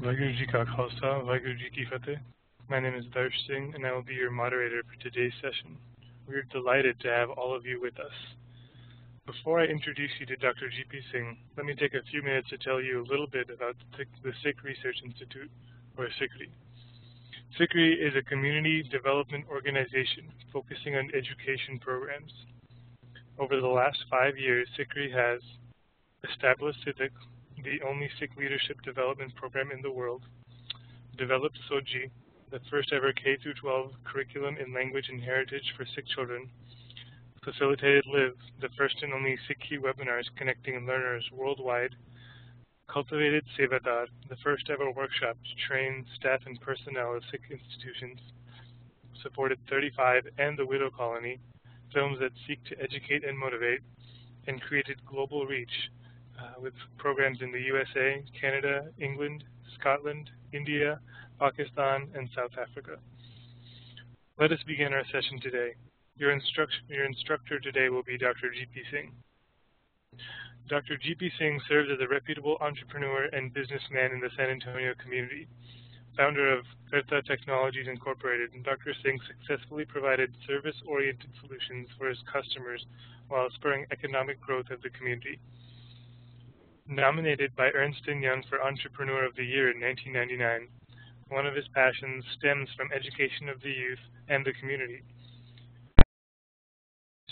Vaheguru Ji Ka Khalsa, Vaheguru Ji Ki Fateh. My name is Darsh Singh, and I will be your moderator for today's session. We are delighted to have all of you with us. Before I introduce you to Dr. G.P. Singh, let me take a few minutes to tell you a little bit about the Sikh Research Institute, or SikhRI. SikhRI is a community development organization focusing on education programs. Over the last 5 years, SikhRI has established Siddhik, the only Sikh leadership development program in the world, developed Soji, the first ever K-12 curriculum in language and heritage for Sikh children, facilitated Live, the first and only SikhRI webinars connecting learners worldwide, cultivated Sevadar, the first ever workshop to train staff and personnel of Sikh institutions, supported 35 and the Widow Colony, films that seek to educate and motivate, and created global reach with programs in the USA, Canada, England, Scotland, India, Pakistan, and South Africa. Let us begin our session today. Your instructor today will be Dr. G.P. Singh. Dr. G.P. Singh serves as a reputable entrepreneur and businessman in the San Antonio community. Founder of Karta Technologies Incorporated, and Dr. Singh successfully provided service-oriented solutions for his customers while spurring economic growth of the community. Nominated by Ernst & Young for Entrepreneur of the Year in 1999, one of his passions stems from education of the youth and the community.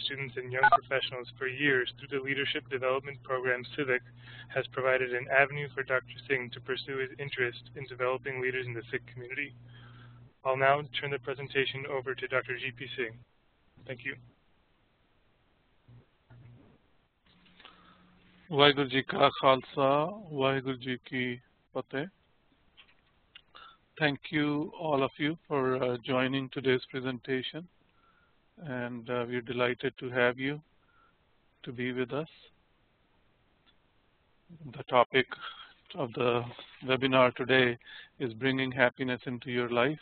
Students and young professionals for years through the leadership development program Civic has provided an avenue for Dr. Singh to pursue his interest in developing leaders in the Sikh community. I'll now turn the presentation over to Dr. G.P. Singh. Thank you. Vaheguru Ji Ka Khalsa, Vaheguru Ji Ki Fateh. Thank you, all of you, for joining today's presentation. And we're delighted to have you to be with us. The topic of the webinar today is bringing happiness into your life.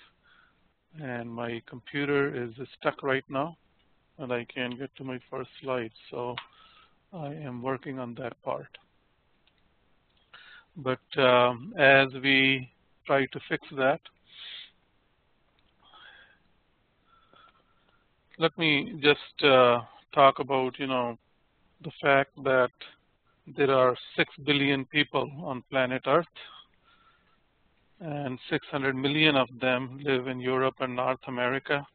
And my computer is stuck right now, and I can't get to my first slide. So I am working on that part. But as we try to fix that, let me just talk about, the fact that there are 6 billion people on planet Earth, and 600 million of them live in Europe and North America,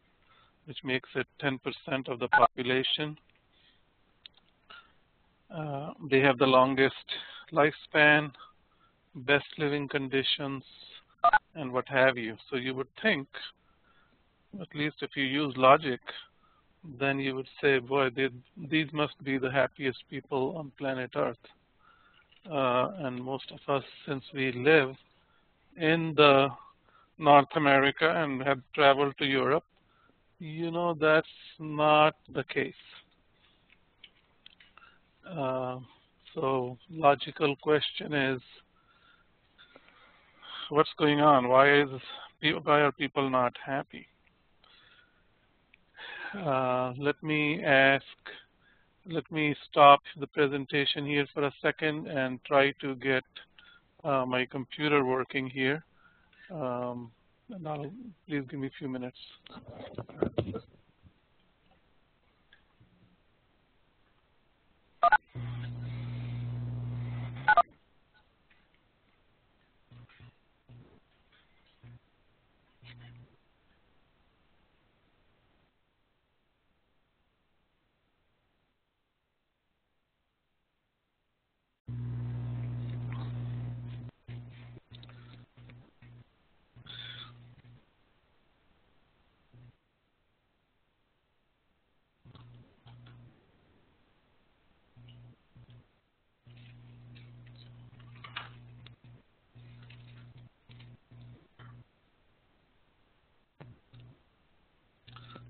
which makes it 10% of the population. They have the longest lifespan, best living conditions, and what have you. So you would think, at least if you use logic, then you would say, boy, these must be the happiest people on planet Earth. And most of us, since we live in the North America and have traveled to Europe, that's not the case. So logical question is, what's going on? Why are people not happy? Let me stop the presentation here for a second and try to get my computer working here. And please give me a few minutes.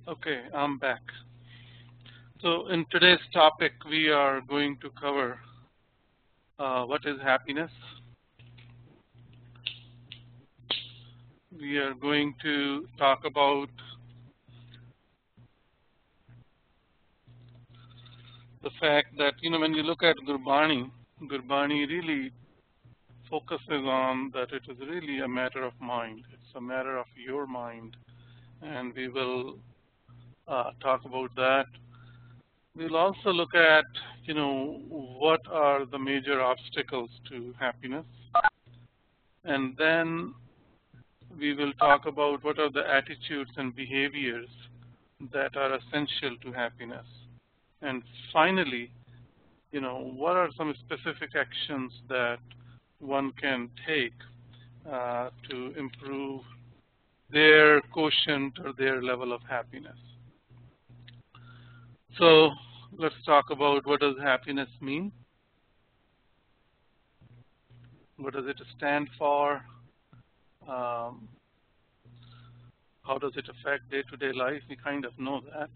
Okay, I'm back. So in today's topic, we are going to cover what is happiness. We are going to talk about the fact that, when you look at Gurbani really focuses on that it is really a matter of mind. It's a matter of your mind, and we will talk about that. We'll also look at, what are the major obstacles to happiness, and then we will talk about what are the attitudes and behaviors that are essential to happiness. And finally, what are some specific actions that one can take to improve their quotient or their level of happiness. So let's talk about what does happiness mean? What does it stand for? How does it affect day-to-day life? We kind of know that.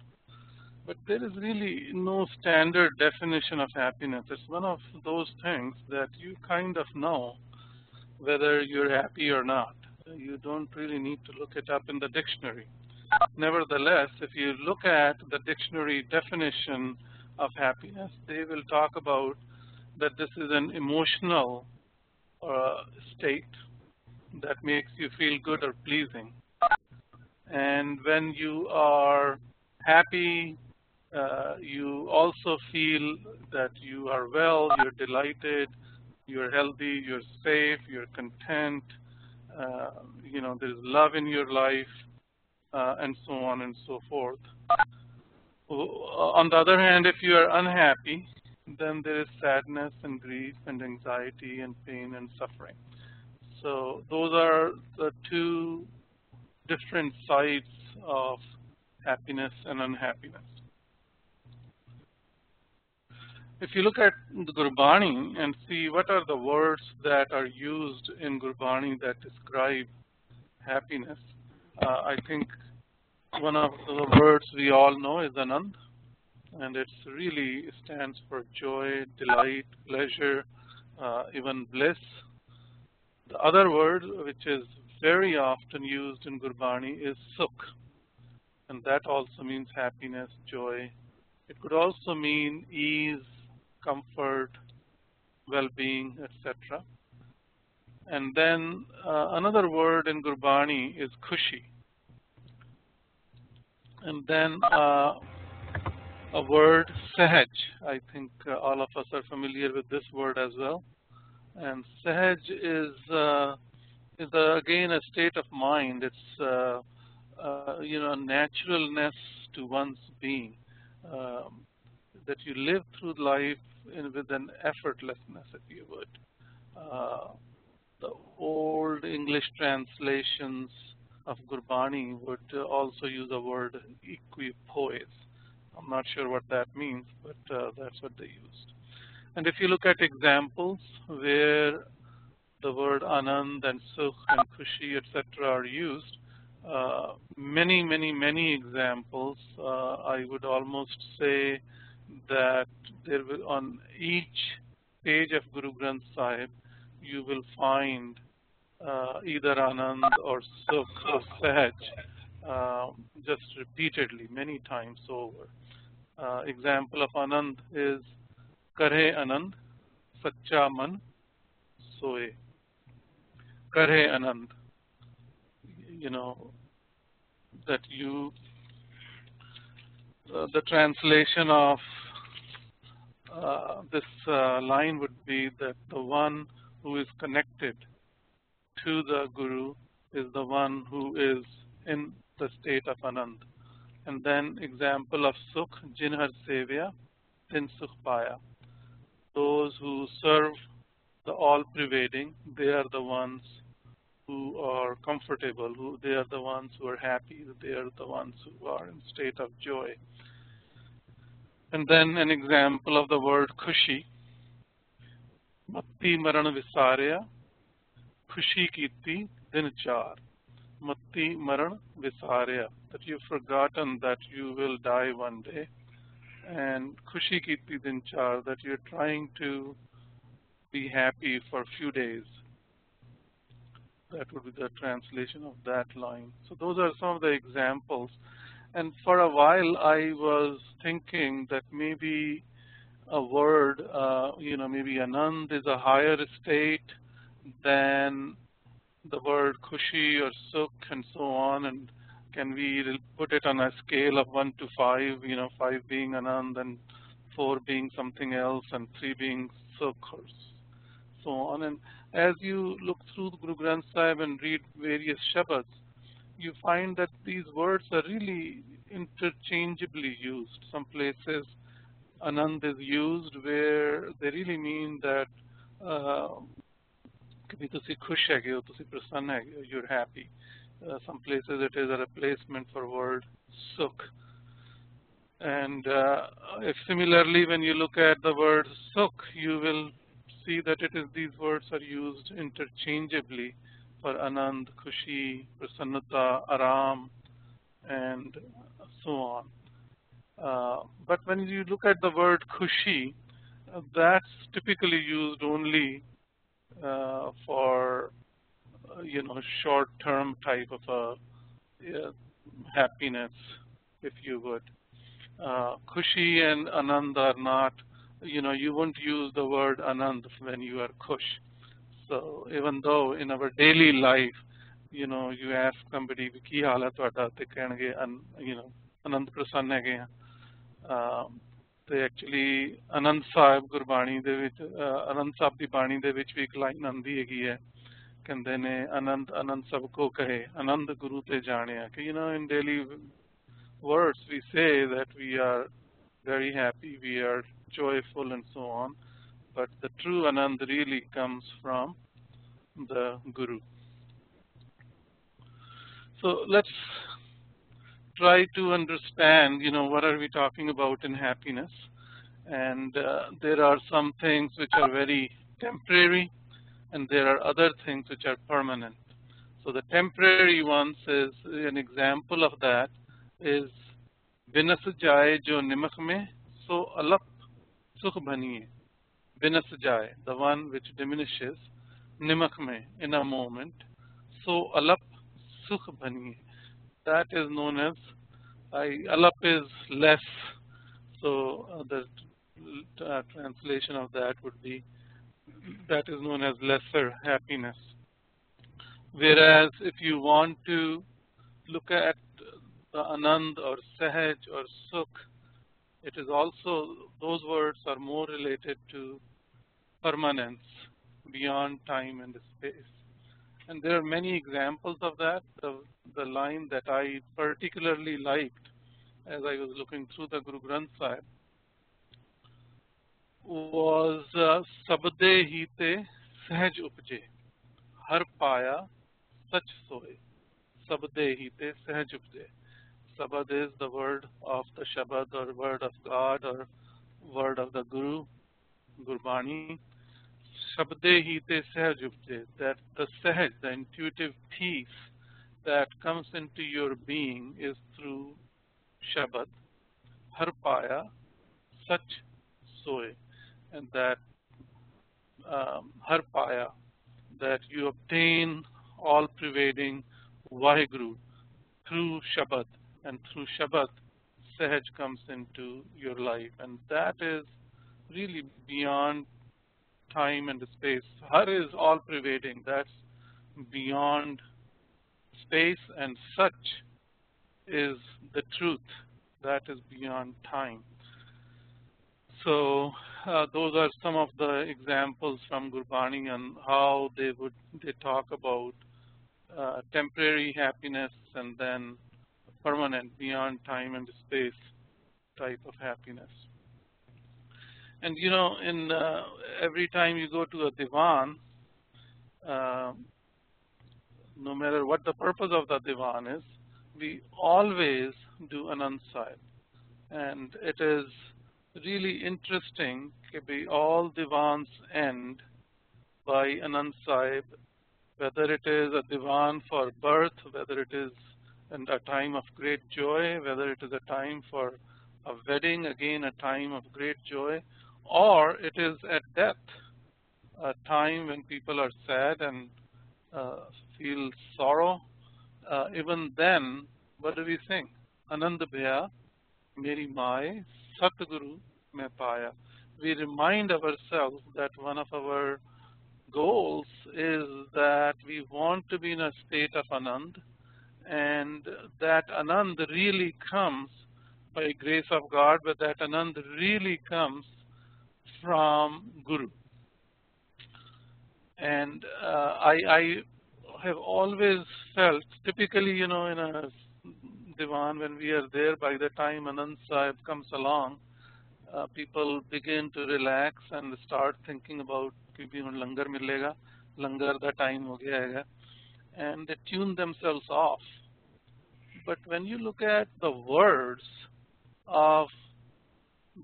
But there is really no standard definition of happiness. It's one of those things that you kind of know whether you're happy or not. You don't really need to look it up in the dictionary. Nevertheless, if you look at the dictionary definition of happiness, they will talk about that this is an emotional state that makes you feel good or pleasing. And when you are happy, you also feel that you are well, you're delighted, you're healthy, you're safe, you're content, there's love in your life, and so on and so forth. On the other hand, if you are unhappy, then there is sadness and grief and anxiety and pain and suffering. So those are the two different sides of happiness and unhappiness. If you look at the Gurbani and see what are the words that are used in Gurbani that describe happiness, I think one of the words we all know is Anand, and it really stands for joy, delight, pleasure, even bliss. The other word, which is very often used in Gurbani, is Sukh, and that also means happiness, joy. It could also mean ease, comfort, well-being, etc. And then another word in Gurbani is Khushi. And then a word, Sahaj. I think all of us are familiar with this word as well. And Sahaj is again a state of mind. It's a naturalness to one's being, that you live through life with an effortlessness, if you would. The old English translations of Gurbani would also use the word equipoise. I'm not sure what that means, but that's what they used. And if you look at examples where the word Anand and Sukh and Khushi, etc. are used, many examples, I would almost say that there will, on each page of Guru Granth Sahib, you will find either Anand or Sukh or Sahaj just repeatedly, many times over. Example of Anand is Karhe Anand, Sacha Man Soe. Karhe Anand, that you, the translation of this line would be that the one who is connected to the Guru is the one who is in the state of Anand. And then example of Sukh, Jinhar Sevya, Tin Sukh Paya. Those who serve the all-pervading, they are the ones who are comfortable, they are the ones who are happy, they are the ones who are in state of joy. And then an example of the word Khushi, Matti Maran Visarya, Khushi Kiti Din Char. Matti Maran Visarya, that you've forgotten that you will die one day. And Khushi Kiti Din Char, that you're trying to be happy for a few days. That would be the translation of that line. So those are some of the examples. And for a while I was thinking that maybe a word, maybe Anand is a higher state, than the word khushi or sukh and so on? And can we put it on a scale of 1 to 5, 5 being Anand and 4 being something else and 3 being sukh or so on? And as you look through the Guru Granth Sahib and read various shabads, you find that these words are really interchangeably used. Some places Anand is used where they really mean that ਕਿ ਤੁਸੀਂ ਖੁਸ਼ ਹੈਗੇ ਹੋ, ਤੁਸੀਂ ਪ੍ਰਸੰਨ ਹੈਗੇ ਹੋ, you're happy. Some places it is a replacement for word sukh. And if similarly when you look at the word sukh, you will see that these words are used interchangeably for anand, khushi, prasannata, aram, and so on. But when you look at the word khushi, that's typically used only for short-term type of a happiness, if you would. Khushi and anand are not. You won't use the word anand when you are khush. So even though in our daily life, you ask somebody ki haal hai ਤੁਹਾਡਾ ਤੇ ਕਹਿਣਗੇ ਆਨੰਦ ਪ੍ਰਸੰਨ ਹੈਗੇ ਆ ਤੇ actually Anand Sahib Gurbani ਦੇ ਵਿੱਚ ਆਨੰਦ ਸਾਹਿਬ ਦੀ ਬਾਣੀ ਦੇ ਵਿੱਚ ਵੀ ਇੱਕ ਲਾਈਨ ਆਉਂਦੀ ਹੈਗੀ ਹੈ ਕਹਿੰਦੇ ਨੇ ਆਨੰਦ ਆਨੰਦ ਸਭ ਕੋ ਕਹੇ ਆਨੰਦ ਗੁਰੂ ਤੇ ਜਾਣਿਆ ਕਿ in daily words we say that we are very happy, we are joyful and so on, but the true anand really comes from the Guru. So let's try to understand, what are we talking about in happiness? And there are some things which are very temporary, and there are other things which are permanent. So the temporary ones is an example of that is binas jaye jo nimak mein, so alap sukh baniye. Binas jaye, the one which diminishes, nimak mein, in a moment, so alap sukh baniye. That is known as, alap is less, so the translation of that would be, that is known as lesser happiness. Whereas if you want to look at the anand or sahaj or sukh, it is also, those words are more related to permanence beyond time and space. And there are many examples of that. The line that I particularly liked as I was looking through the Guru Granth Sahib was sabde hite sahaj upje, har paya sach soe. Sabde hite sahaj upje. Sabad is the word of the Shabad or word of God or word of the Guru, Gurbani. Shabde hite sahaj upje, that the sahaj, the intuitive peace that comes into your being is through Shabad. Har paya sach soe. And that har paya, that you obtain all pervading Vaheguru through Shabad, and through Shabad Sahaj comes into your life, and that is really beyond time and space. Har is all pervading, that's beyond space, and such is the truth, that is beyond time. So those are some of the examples from Gurbani and how they talk about temporary happiness and then permanent beyond time and space type of happiness. And in every time you go to a divan, no matter what the purpose of the divan is, we always do Anand Sahib. And it is really interesting that all divans end by Anand Sahib, whether it is a divan for birth, whether it is in a time of great joy, whether it is a time for a wedding, again a time of great joy, or it is at death, a time when people are sad and feel sorrow. Even then, what do we sing? Anand bhaya, meri maaye, Satguru mein paya. We remind ourselves that one of our goals is to be in a state of Anand, and that Anand really comes by grace of God, but that Anand really comes from Guru. And I have always felt, typically, in a divan, when we are there, by the time Anand Sahib comes along, people begin to relax and start thinking about कि ਹੁਣ ਲੰਗਰ ਮਿਲੇਗਾ, ਲੰਗਰ ਦਾ time ਹੋ ਗਿਆ ਹੈਗਾ, and they tune themselves off. But when you look at the words of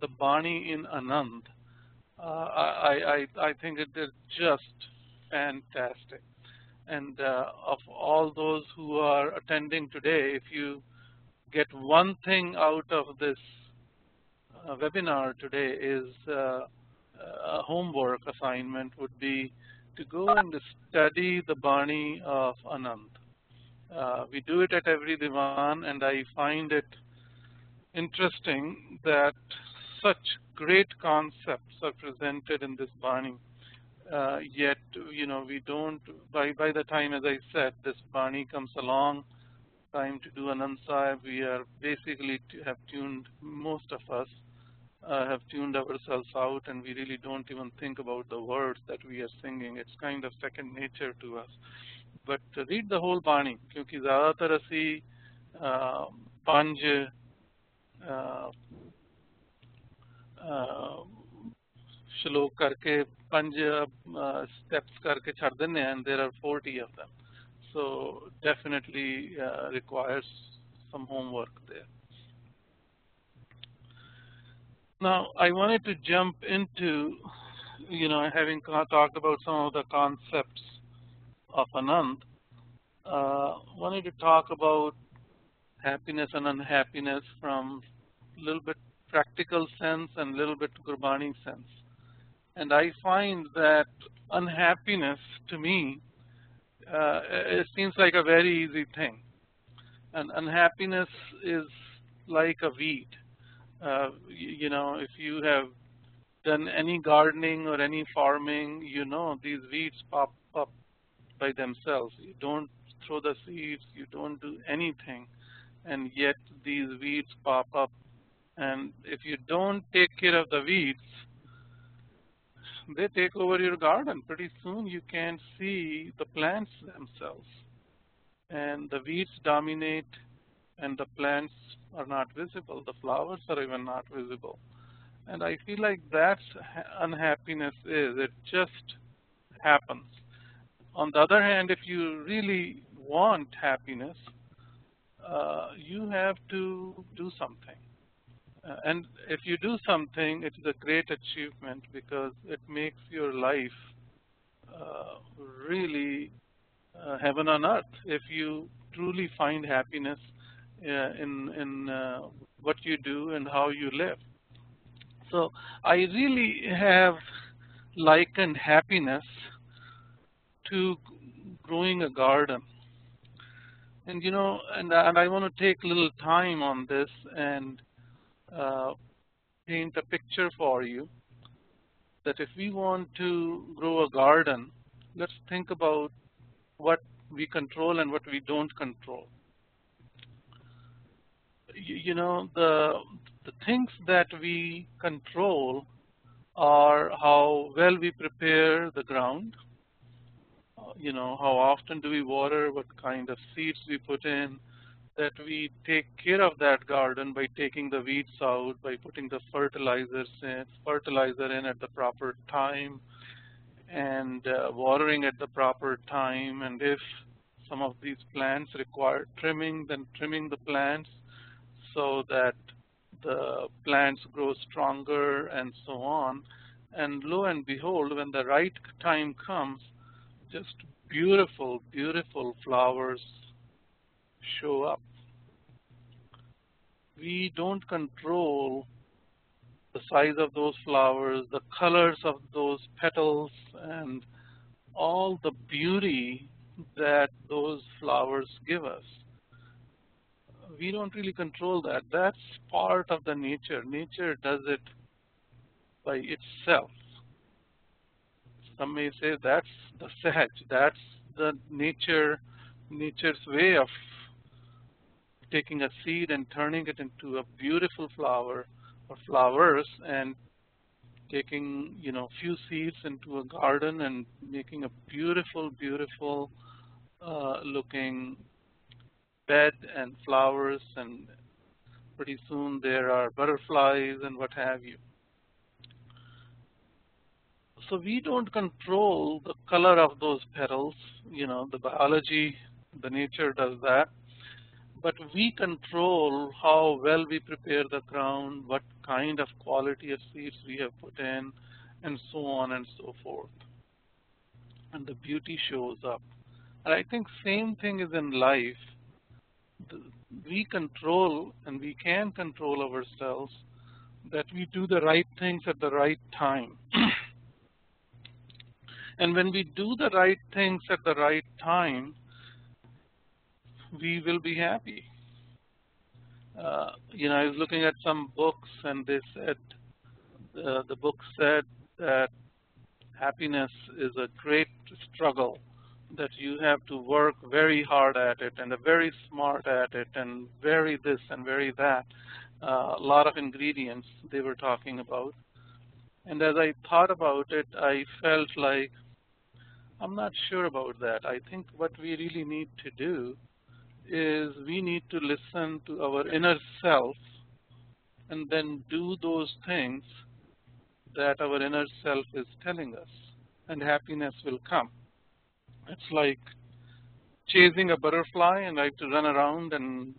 the Bani in Anand, I think it is just fantastic. And of all those who are attending today, if you get one thing out of this webinar today, is a homework assignment would be to go and study the Bani of Anand. We do it at every divan, and I find it interesting that such great concepts are presented in this Bani. Yet, we don't, by the time, as I said, this Bani comes along, time to do Anand Sahib, we are basically have tuned, most of us have tuned ourselves out, and we really don't even think about the words that we are singing. It's kind of second nature to us. But read the whole Bani, क्योंकि ज़्यादातर असी पंज श्लोक करके पंज steps करके छाड़ देने हैं, and there are 40 of them. So definitely requires some homework there. Now I wanted to jump into, having talked about some of the concepts of Anand, wanted to talk about happiness and unhappiness from a little bit practical sense and a little bit Gurbani sense. And I find that unhappiness, to me, it seems like a very easy thing. And unhappiness is like a weed. If you have done any gardening or any farming, these weeds pop up by themselves. You don't throw the seeds, you don't do anything, and yet these weeds pop up. And if you don't take care of the weeds, they take over your garden. Pretty soon you can't see the plants themselves, and the weeds dominate, and the plants are not visible. The flowers are even not visible. And I feel like that's unhappiness is. It just happens. On the other hand, if you really want happiness, you have to do something. And if you do something, it is a great achievement because it makes your life really heaven on earth. If you truly find happiness in what you do and how you live. So I really have likened happiness to growing a garden. And and I want to take a little time on this and paint a picture for you that if we want to grow a garden, let's think about what we control and what we don't control. The things that we control are how well we prepare the ground, how often do we water, what kind of seeds we put in, that we take care of that garden by taking the weeds out, by putting the fertilizer in at the proper time, and watering at the proper time. And if some of these plants require trimming, then trimming the plants so that the plants grow stronger and so on. And lo and behold, when the right time comes, just beautiful, beautiful flowers show up. We don't control the size of those flowers, the colors of those petals, and all the beauty that those flowers give us. We don't really control that. That's part of the nature. Nature does it by itself. Some may say that's the Sahaj, that's the nature's way of taking a seed and turning it into a beautiful flower or flowers, and taking few seeds into a garden and making a beautiful looking bed and flowers, and pretty soon there are butterflies and what have you. So we don't control the color of those petals, the biology, the nature does that. But we control how well we prepare the ground, what kind of quality of seeds we have put in, and so on and so forth. And the beauty shows up. And I think same thing is in life. We control, and we can control ourselves, that we do the right things at the right time. And when we do the right things at the right time, we will be happy. I was looking at some books, and they said, the book said that happiness is a great struggle, that you have to work very hard at it, and very smart at it, and very this and very that. A lot of ingredients they were talking about. And as I thought about it, I felt like I'm not sure about that. I think what we really need to do is we need to listen to our inner self and then do those things that our inner self is telling us, and happiness will come. It's like chasing a butterfly, and I have to run around and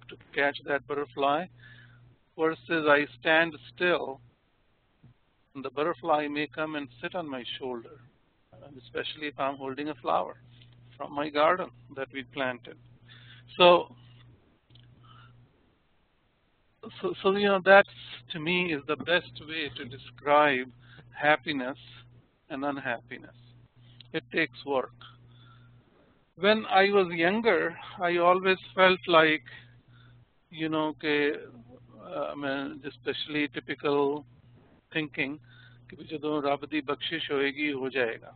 to catch that butterfly, versus I stand still and the butterfly may come and sit on my shoulder, especially if I'm holding a flower from my garden that we planted. So that to me is the best way to describe happiness and unhappiness. It takes work. When I was younger, I always felt like, especially typical thinking, कि ਜਦੋਂ ਰੱਬ ਦੀ ਬਖਸ਼ਿਸ਼ ਹੋਏਗੀ ਹੋ ਜਾਏਗਾ.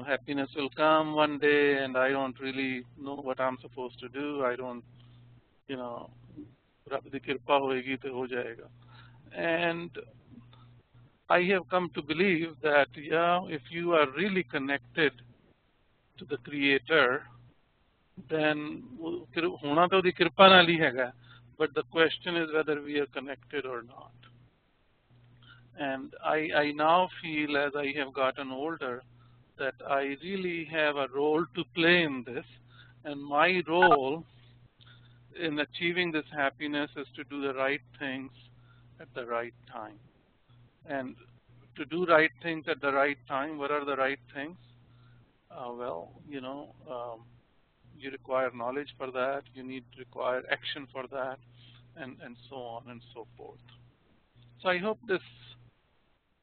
Happiness will come one day, and I don't really know what I'm supposed to do. I don't, ਰੱਬ ਦੀ ਕਿਰਪਾ ਹੋਏਗੀ ਤੇ ਹੋ ਜਾਏਗਾ. And I have come to believe that, if you are really connected to the Creator, then ਹੋਣਾ ਤਾਂ ਉਹਦੀ ਕਿਰਪਾ ਨਾਲ ਹੀ ਹੈਗਾ. But the question is whether we are connected or not. And I now feel, as I have gotten older, that I really have a role to play in this. And my role in achieving this happiness is to do the right things at the right time. And to do right things at the right time, what are the right things? You require knowledge for that, you require action for that, and so on and so forth. So I hope this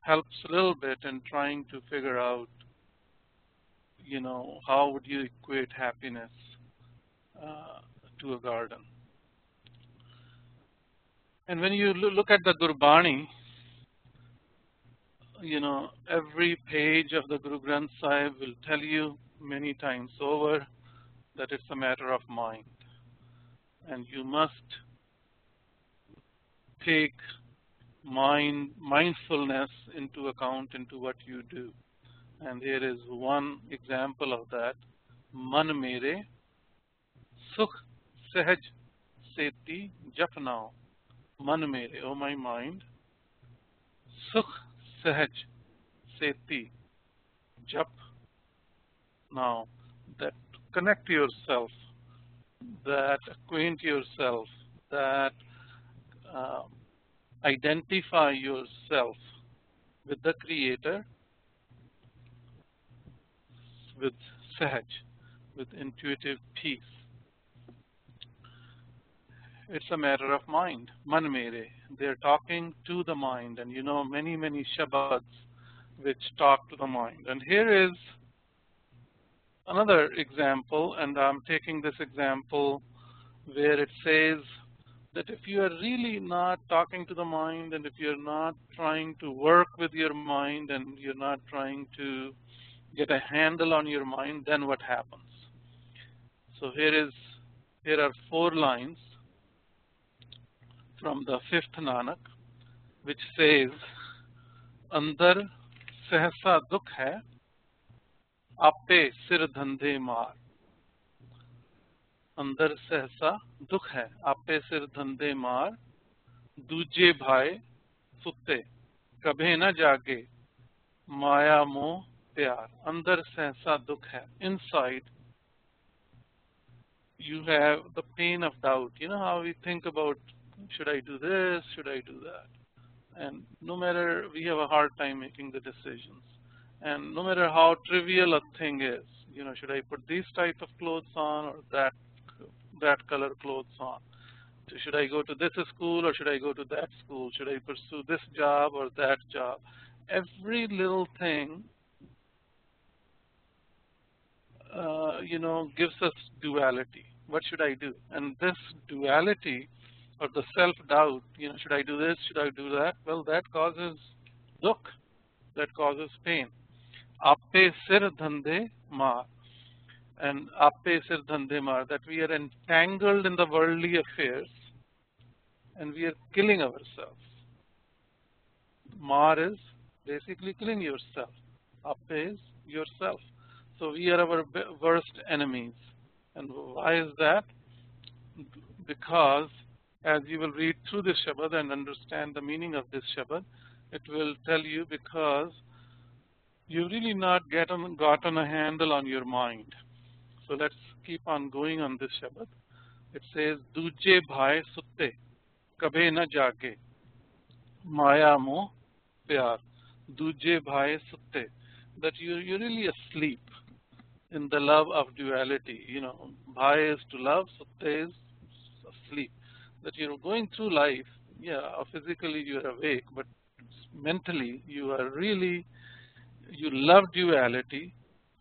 helps a little bit in trying to figure out, how would you equate happiness to a garden. And when you look at the Gurbani, every page of the Guru Granth Sahib will tell you many times over that it's a matter of mind. And you must take mindfulness into account into what you do. And here is one example of that. Man mere sukh sahaj seti japnao. Man mere, oh my mind, sukh sahaj seti jap. Now, that connect yourself, that acquaint yourself, that identify yourself with the Creator, with sahaj, with intuitive peace. It's a matter of mind. Man mere, they're talking to the mind, and many shabads which talk to the mind. And here is another example, and I'm taking this example where it says that if you are really not talking to the mind, and if you're not trying to work with your mind, and you're not trying to get a handle on your mind, then what happens? So here are 4 lines from the 5th Nanak, which says, Andar sehsa dukh hai, आपे सिर धंधे मार. अंदर सहसा दुख है, आपे सिर धंधे मार. दूजे भाई सुते, कभी न जागे, माया मोह प्यार. अंदर सहसा दुख है. Inside you have the pain of doubt. You know how we think about, should I do this, should I do that? And no matter, we have a hard time making the decisions. And no matter how trivial a thing is, should I put these type of clothes on or that color clothes on? Should I go to this school or should I go to that school? Should I pursue this job or that job? Every little thing, gives us duality. What should I do? And this duality or the self-doubt, should I do this, should I do that? Well, that causes dukh, that causes pain. Appe sir dhande maar. And appe sir dhande maar, that we are entangled in the worldly affairs and we are killing ourselves. Maar is basically killing yourself. Appe is yourself. So we are our worst enemies. And why is that? Because as you will read through this Shabad and understand the meaning of this Shabad, it will tell you because you really not gotten a handle on your mind. So let's keep on going on this Shabad. It says, Duje bhai sutte, kabhe na jage, maya moh pyar. Duje bhai sutte, that you're really asleep in the love of duality. Bhai is to love, sutte is asleep. That you're going through life, physically you're awake, but mentally you love duality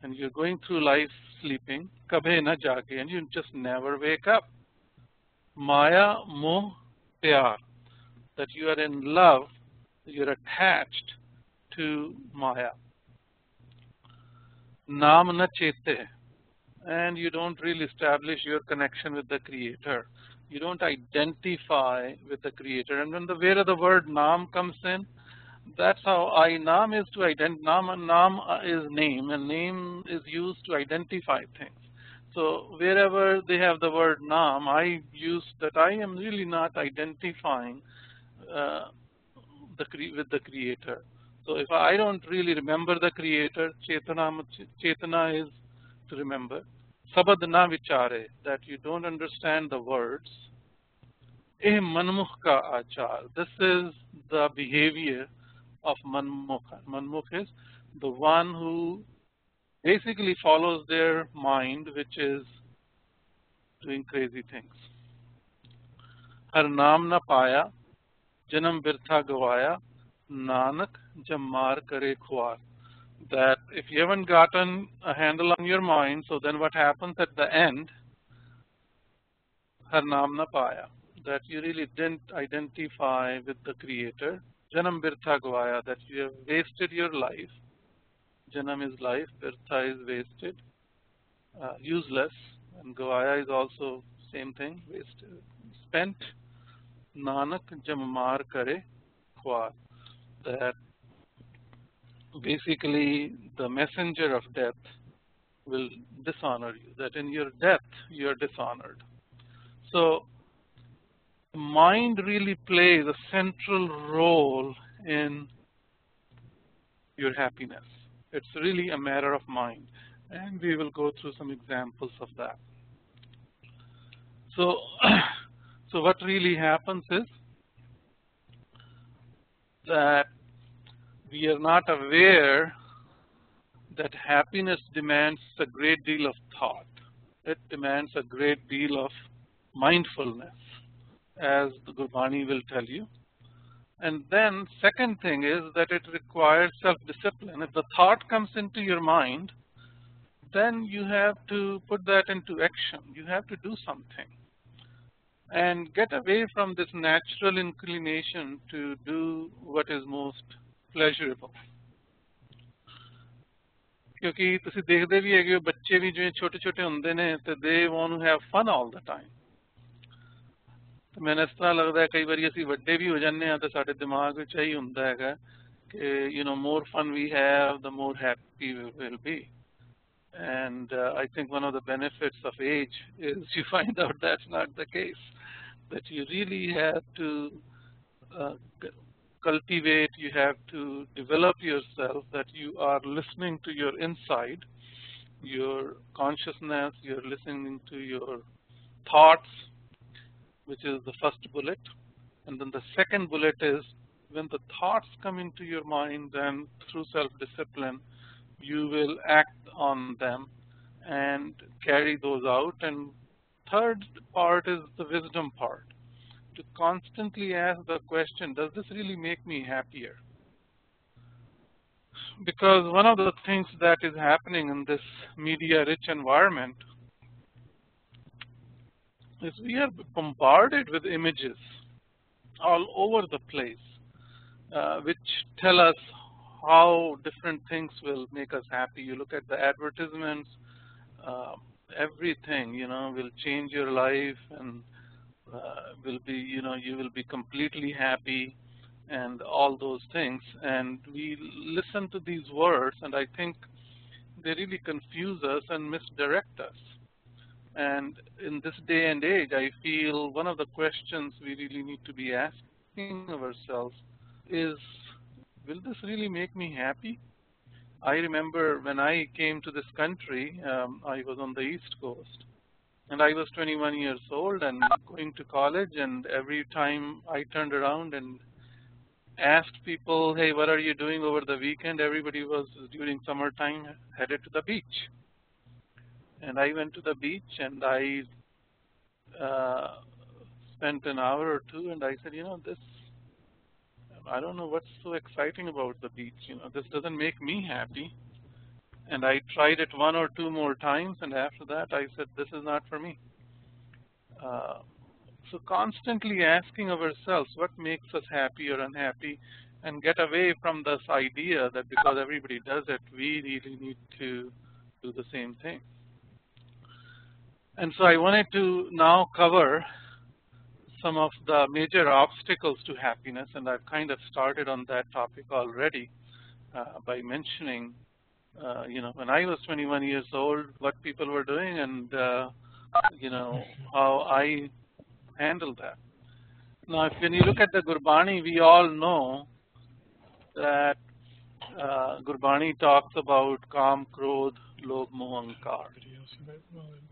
and you're going through life sleeping, kabhe na jage, and you just never wake up. Maya moh pyar, that you are in love, you're attached to Maya. Naam na chete, and you don't really establish your connection with the Creator. You don't identify with the Creator. And where the word naam comes in, that's how naam is to identify. Naam is name, and name is used to identify things. So wherever they have the word naam, I use that I am really not identifying with the Creator. So if I don't really remember the Creator, Chetana is to remember. Sabad na vichare, that you don't understand the words. Eh manmukh ka achar. This is the behavior of manmukh. Manmukh is the one who basically follows their mind, which is doing crazy things. Har naam na paya, janam birtha gavaya, Nanak jammar kare khwar. That if you haven't gotten a handle on your mind, so then what happens at the end? Har naam na paya, that you really didn't identify with the Creator. Janam birtha gavaya, that you have wasted your life. Janam is life, birtha is wasted, useless, and gavaya is also same thing, wasted, spent. Nanak jammar kare khwar, that basically the messenger of death will dishonor you, that in your death you are dishonored. So mind really plays a central role in your happiness. It's really a matter of mind, and we will go through some examples of that. So what really happens is that we are not aware that happiness demands a great deal of thought. It demands a great deal of mindfulness, as the Gurbani will tell you. And then second thing is that it requires self-discipline. If the thought comes into your mind, then you have to put that into action. You have to do something and get away from this natural inclination to do what is most pleasurable. ਕਿਉਂਕਿ ਤੁਸੀਂ ਦੇਖਦੇ ਵੀ ਹੈਗੇ ਹੋ ਬੱਚੇ ਵੀ ਜਿਵੇਂ ਛੋਟੇ ਛੋਟੇ ਹੁੰਦੇ ਨੇ ਤੇ they want to have fun all the time. ਤੇ ਮੈਨੂੰ ਇਸ ਤਰ੍ਹਾਂ ਲੱਗਦਾ ਕਈ ਵਾਰੀ ਅਸੀਂ ਵੱਡੇ ਵੀ ਹੋ ਜਾਂਦੇ ਹਾਂ ਤੇ ਸਾਡੇ ਦਿਮਾਗ ਵਿੱਚ ਇਹੀ ਹੁੰਦਾ ਹੈਗਾ ਕਿ more fun we have, the more happy we will be. And I think one of the benefits of age is you find out that's not the case, that you really have to cultivate, you have to develop yourself, that you are listening to your inside, your consciousness, you're listening to your thoughts, which is the first bullet. And then the second bullet is when the thoughts come into your mind, then through self-discipline, you will act on them and carry those out. And third part is the wisdom part, to constantly ask the question, does this really make me happier? Because one of the things that is happening in this media-rich environment is we are bombarded with images all over the place, which tell us how different things will make us happy. You look at the advertisements, everything, will change your life and will be, you will be completely happy and all those things. And we listen to these words, and I think they really confuse us and misdirect us. And in this day and age, I feel one of the questions we really need to be asking ourselves is, will this really make me happy? I remember when I came to this country, I was on the East Coast, and I was 21 years old and going to college, and every time I turned around and asked people, hey, what are you doing over the weekend? Everybody was, during summertime, headed to the beach. And I went to the beach and I spent an hour or two, and I said, I don't know what's so exciting about the beach. This doesn't make me happy. And I tried it one or two more times, and after that I said, this is not for me. So constantly asking ourselves what makes us happy or unhappy, and get away from this idea that because everybody does it, we really need to do the same thing. And so I wanted to now cover some of the major obstacles to happiness, and I've kind of started on that topic already by mentioning, when I was 21 years old, what people were doing, and how I handled that. Now, when you look at the Gurbani, we all know that Gurbani talks about Kam, Krodh, Lobh, Moh, Ahankar.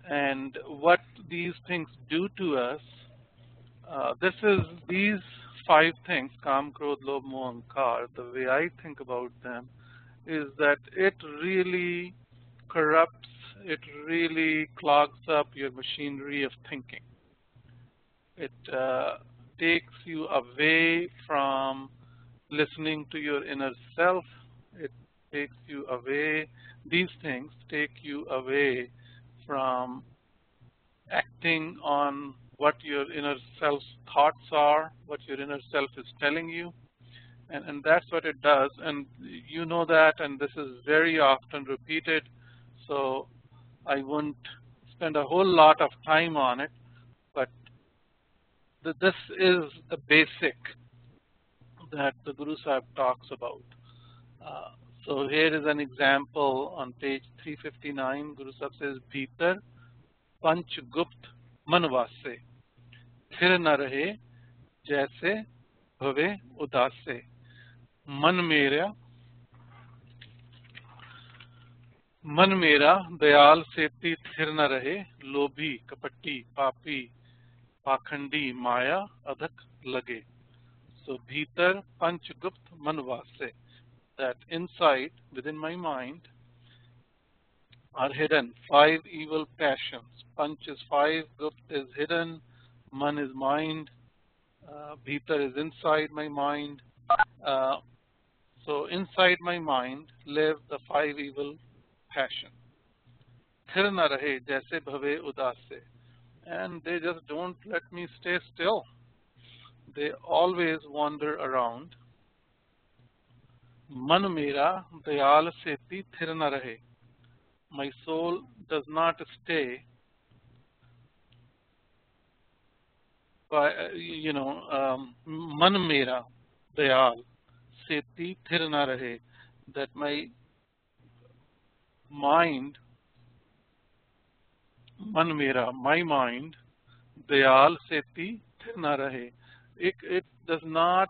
And what these things do to us, these 5 things, Kam, Krodh, Lobh, Moh, Ahankar, the way I think about them is that it really corrupts, it really clogs up your machinery of thinking. It takes you away from listening to your inner self. It takes you away, these things take you away from acting on what your inner self's thoughts are, what your inner self is telling you. And that's what it does. And you know that, and this is very often repeated, so I won't spend a whole lot of time on it, but this is the basic that the Guru Sahib talks about. So here is an example on page 359. Guru Sahib says, Bhitar Panch Gupt Manvase, Thir na rahe jaise bhave udase. मन मेरा दयाल सेती थिर न रहे, लोभी कपटी पापी पाखंडी माया अधक लगे. So bhitar panchgupt manvase, that inside within my mind are hidden 5 evil passions. Panch is 5, gupt is hidden, man is mind, bhitar is inside my mind. So inside my mind live the 5 evil passions. Thir na rahe jaise bhave udase, and they just don't let me stay still. They always wander around. Man mera dayal seti thir na rahe. My soul does not stay by, man mera dayal seti thir na rahe, that my mind, man mera, my mind, dayal seti thir na rahe. It does not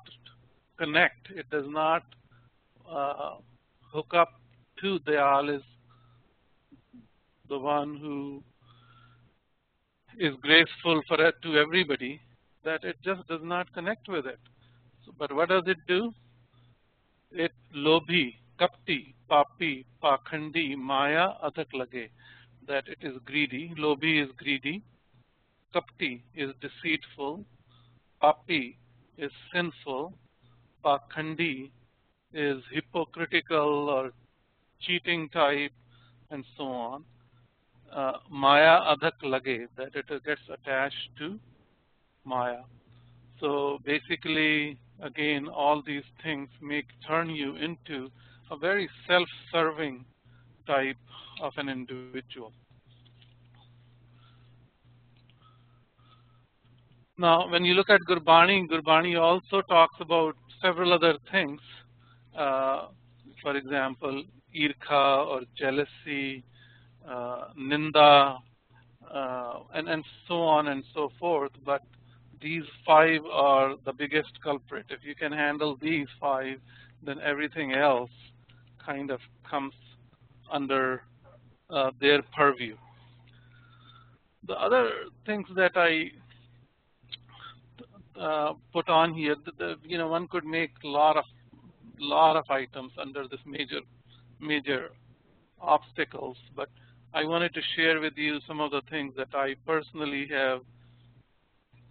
connect, it does not uh, hook up to dayal is the one who is graceful for it to everybody, that it just does not connect with it. So, but what does it do? It lobhi, kapti, papi, pakhandi, maya, adak lage. That it is greedy. Lobhi is greedy. Kapti is deceitful. Papi is sinful. Pakhandi is hypocritical or cheating type, and so on. Maya adak lage, that it gets attached to Maya. So basically, again, all these things turn you into a very self-serving type of an individual. Now, when you look at Gurbani, Gurbani also talks about several other things. For example, irkha or jealousy, ninda, and so on and so forth. But these five are the biggest culprit. If you can handle these five, then everything else kind of comes under their purview. The other things that I put on here, one could make a lot of items under this major obstacles, but I wanted to share with you some of the things that I personally have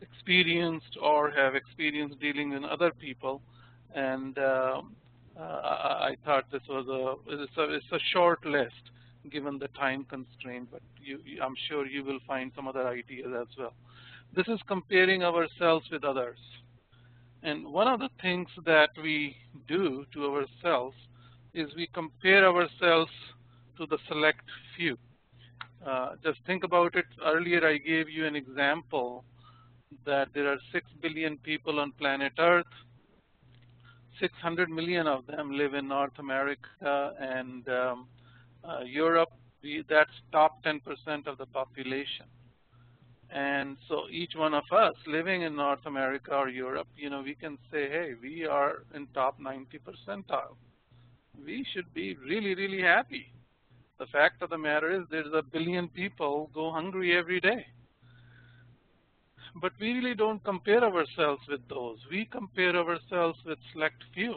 experienced or have experienced dealing with other people, and I thought this was it's a short list given the time constraint, but I'm sure you will find some other ideas as well. This is comparing ourselves with others, and one of the things that we do to ourselves is we compare ourselves to the select few. Just think about it. Earlier I gave you an example that there are 6 billion people on planet Earth. 600 million of them live in North America and Europe. That's top 10% of the population. And so each one of us living in North America or Europe, we can say, hey, we are in top 90 percentile. We should be really, really happy. The fact of the matter is there's a billion people go hungry every day. But we really don't compare ourselves with those. We compare ourselves with select few.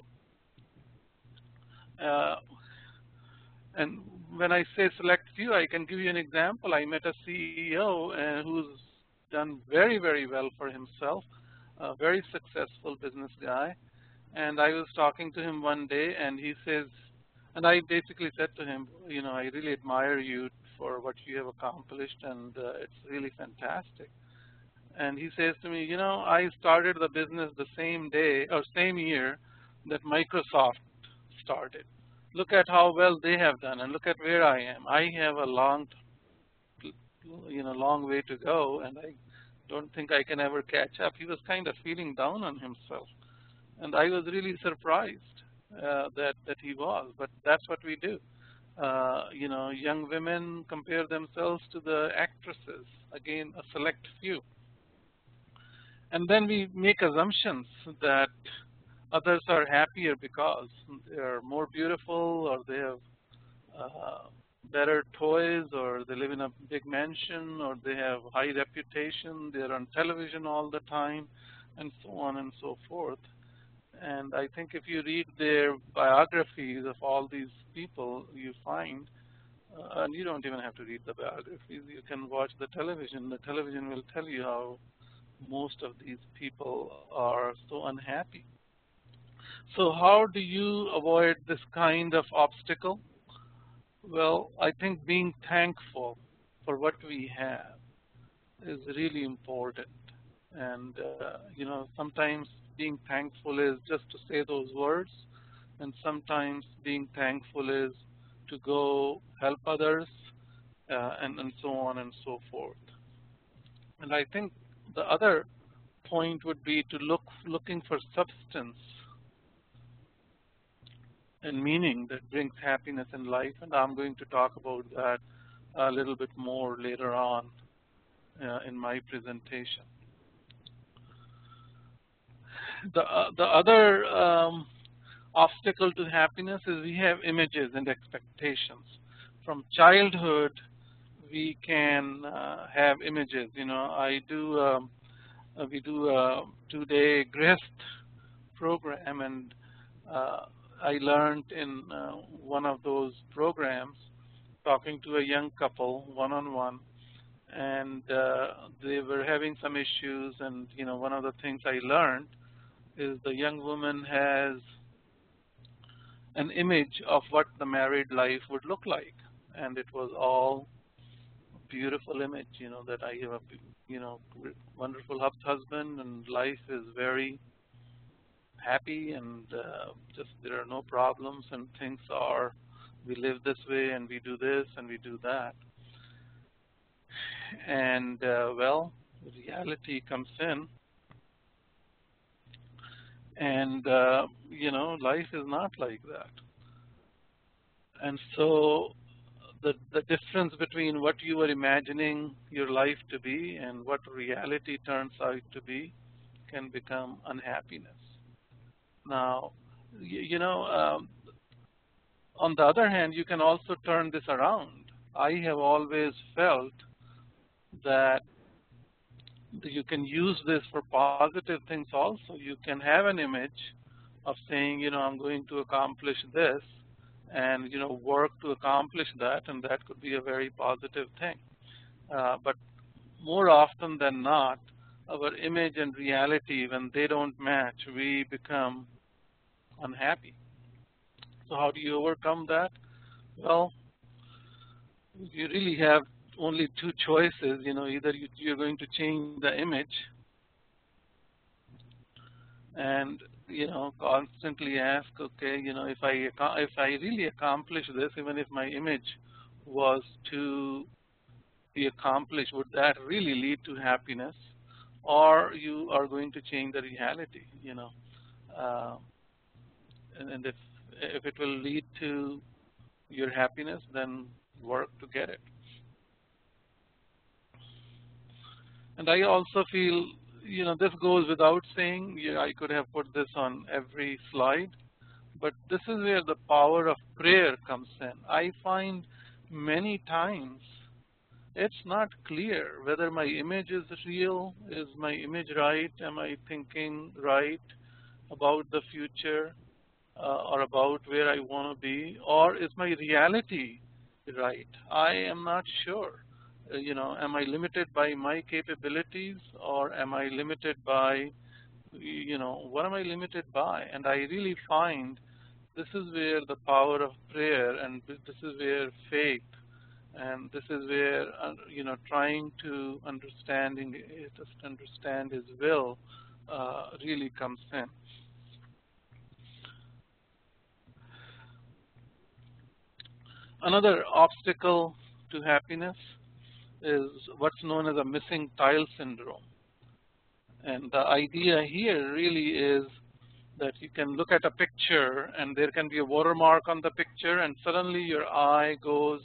And when I say select few, I can give you an example. I met a CEO who's done very, very well for himself, a very successful business guy. And I was talking to him one day, and he says, and I basically said to him, I really admire you for what you have accomplished, and it's really fantastic. And he says to me, I started the business the same day or same year that Microsoft started. Look at how well they have done, and look at where I am. I have a long way to go, and I don't think I can ever catch up. He was kind of feeling down on himself, and I was really surprised that he was. But that's what we do. Young women compare themselves to the actresses, again, a select few. And then we make assumptions that others are happier because they are more beautiful, or they have better toys, or they live in a big mansion, or they have high reputation, they're on television all the time, and so on and so forth. And I think if you read their biographies of all these people, you find, and you don't even have to read the biographies, you can watch the television. The television will tell you how most of these people are so unhappy. So how do you avoid this kind of obstacle? Well, I think being thankful for what we have is really important. And, sometimes being thankful is just to say those words, and sometimes being thankful is to go help others, and so on and so forth. And I think the other point would be to looking for substance and meaning that brings happiness in life, and I'm going to talk about that a little bit more later on in my presentation. The other obstacle to happiness is we have images and expectations. From childhood, we can have images. We do a 2-day grist program, and I learned in one of those programs, talking to a young couple one-on-one, and they were having some issues. And one of the things I learned is the young woman has an image of what the married life would look like, and it was all beautiful image. That I have a wonderful husband, and life is very happy, and just there are no problems, and things are, we live this way, and we do this, and we do that. And well, reality comes in, and life is not like that. And so the difference between what you were imagining your life to be and what reality turns out to be can become unhappiness. Now, on the other hand, you can also turn this around. I have always felt that you can use this for positive things also. You can have an image of saying, I'm going to accomplish this, and work to accomplish that, and that could be a very positive thing. But more often than not, our image and reality, when they don't match, we become unhappy. So how do you overcome that? Well, you really have only two choices. Either you're going to change the image and constantly ask, okay, if I really accomplish this, even if my image was to be accomplished, would that really lead to happiness? Or you are going to change the reality, and if it will lead to your happiness, then work to get it. And I also feel, this goes without saying. I could have put this on every slide, but this is where the power of prayer comes in. I find many times it's not clear whether my image is real. Is my image right? Am I thinking right about the future or about where I want to be? Or is my reality right? I am not sure. Am I limited by my capabilities, or am I limited by, what am I limited by? And I really find this is where the power of prayer, and this is where faith, and this is where, trying to understand His will really comes in. Another obstacle to happiness is what's known as a missing tile syndrome. And the idea here really is that you can look at a picture and there can be a watermark on the picture, and suddenly your eye goes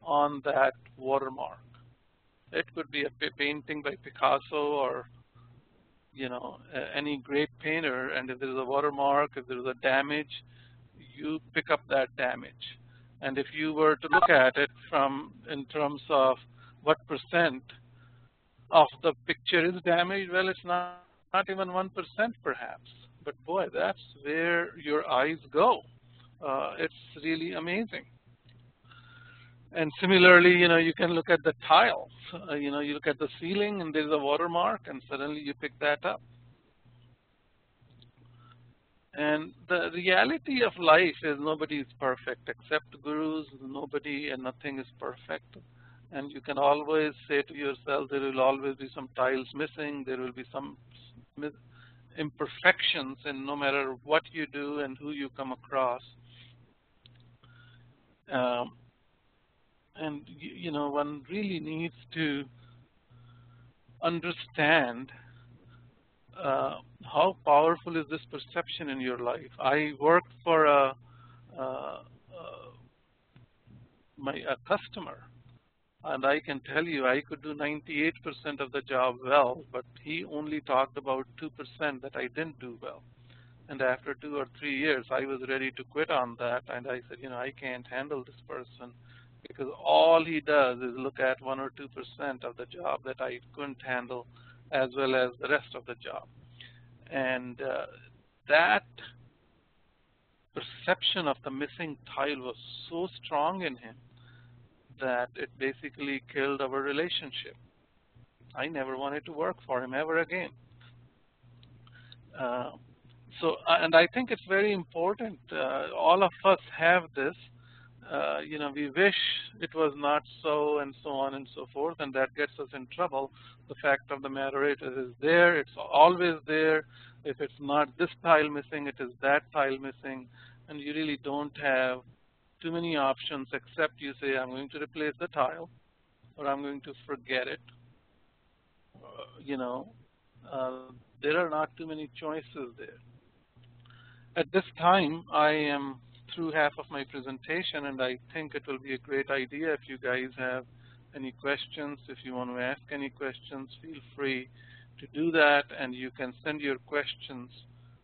on that watermark. It could be a painting by Picasso or any great painter, and if there is a watermark, if there is a damage, you pick up that damage. And if you were to look at it in terms of what percent of the picture is damaged, well, it's not even 1% perhaps. But boy, that's where your eyes go. It's really amazing. And similarly, you can look at the tiles. You look at the ceiling and there's a watermark, and suddenly you pick that up. And the reality of life is nobody is perfect except gurus. Nobody and nothing is perfect. And you can always say to yourself, there will always be some tiles missing. There will be some imperfections in no matter what you do and who you come across. And one really needs to understand how powerful is this perception in your life. I worked for uh, a customer, and I can tell you I could do 98% of the job well, but he only talked about 2% that I didn't do well. And after 2 or 3 years, I was ready to quit on that, and I said, I can't handle this person because all he does is look at 1 or 2% of the job that I couldn't handle, as well as the rest of the job. And that perception of the missing tile was so strong in him that it basically killed our relationship. I never wanted to work for him ever again. And I think it's very important. All of us have this. We wish it was not so, and so on and so forth, and that gets us in trouble. The fact of the matter is, it is there. It's always there. If it's not this tile missing, it is that tile missing, and you really don't have too many options except you say, I'm going to replace the tile, or I'm going to forget it. There are not too many choices there. At this time, I am through half of my presentation, and I think it will be a great idea if you guys have any questions. If you want to ask any questions, feel free to do that, and you can send your questions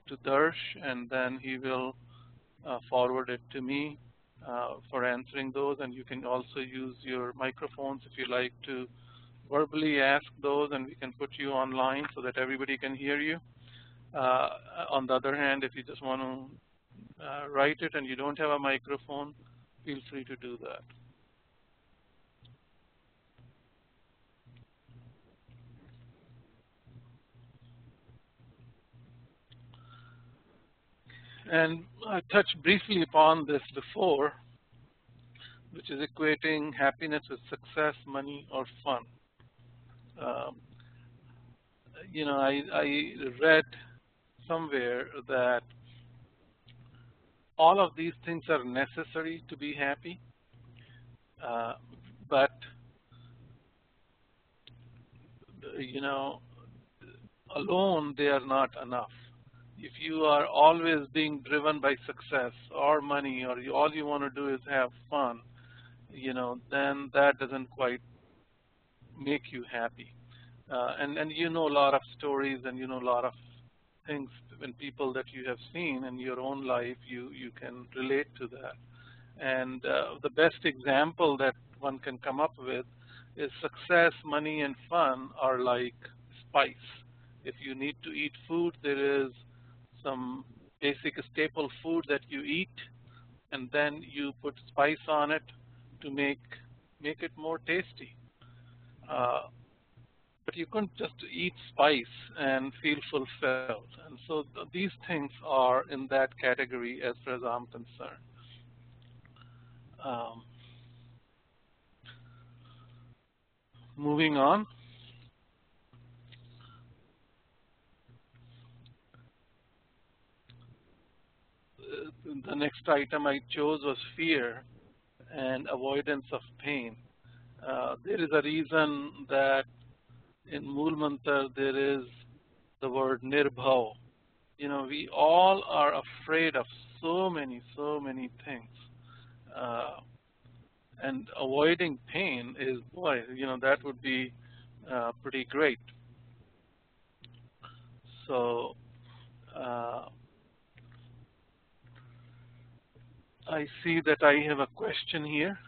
to Darsh, and then he will forward it to me for answering those. And you can also use your microphones if you like to verbally ask those, and we can put you online so that everybody can hear you. On the other hand, if you just want to write it and you don't have a microphone, feel free to do that. And I touched briefly upon this before, which is equating happiness with success, money, or fun. I read somewhere that all of these things are necessary to be happy, but alone they are not enough. If you are always being driven by success or money, or all you want to do is have fun, then that doesn't quite make you happy. And you know a lot of stories, and you know a lot of things and people that you have seen in your own life, you can relate to that. And the best example that one can come up with is success, money, and fun are like spice. If you need to eat food, there is some basic staple food that you eat, and then you put spice on it to make it more tasty. But you couldn't just eat spice and feel fulfilled. And so these things are in that category as far as I'm concerned. Moving on. The next item I chose was fear and avoidance of pain. There is a reason that in Mool Mantar there is the word nirbhav. We all are afraid of so many things. And avoiding pain is, boy, that would be pretty great. So I see that I have a question here.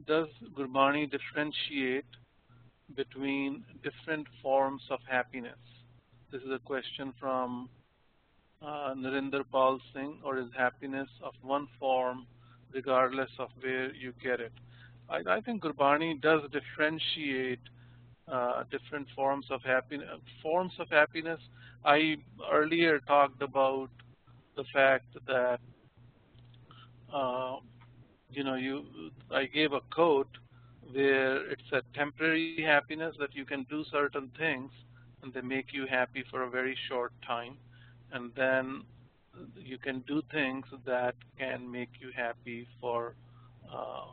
Does Gurbani differentiate between different forms of happiness? This is a question from Narinder Pal Singh. Or is happiness of one form regardless of where you get it? I think Gurbani does differentiate different forms of happiness. I earlier talked about the fact that I gave a quote where it's a temporary happiness, that you can do certain things and they make you happy for a very short time, and then you can do things that can make you happy for uh,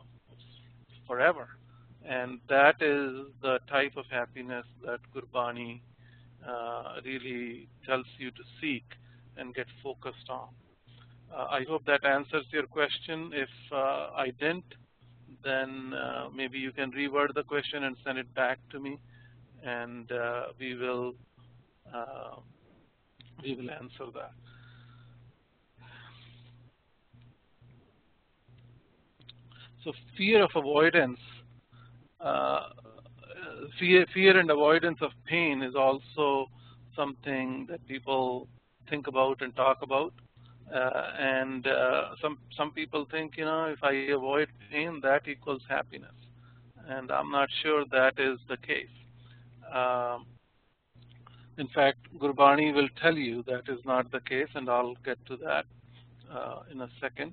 forever. And that is the type of happiness that Gurbani really tells you to seek and get focused on. I hope that answers your question. If I didn't, then maybe you can reword the question and send it back to me, and uh, we will answer that. So fear of avoidance, uh, fear and avoidance of pain is also something that people think about and talk about. And some people think, if I avoid pain, that equals happiness, and I'm not sure that is the case. Um, in fact, Gurbani will tell you that is not the case, and I'll get to that in a second.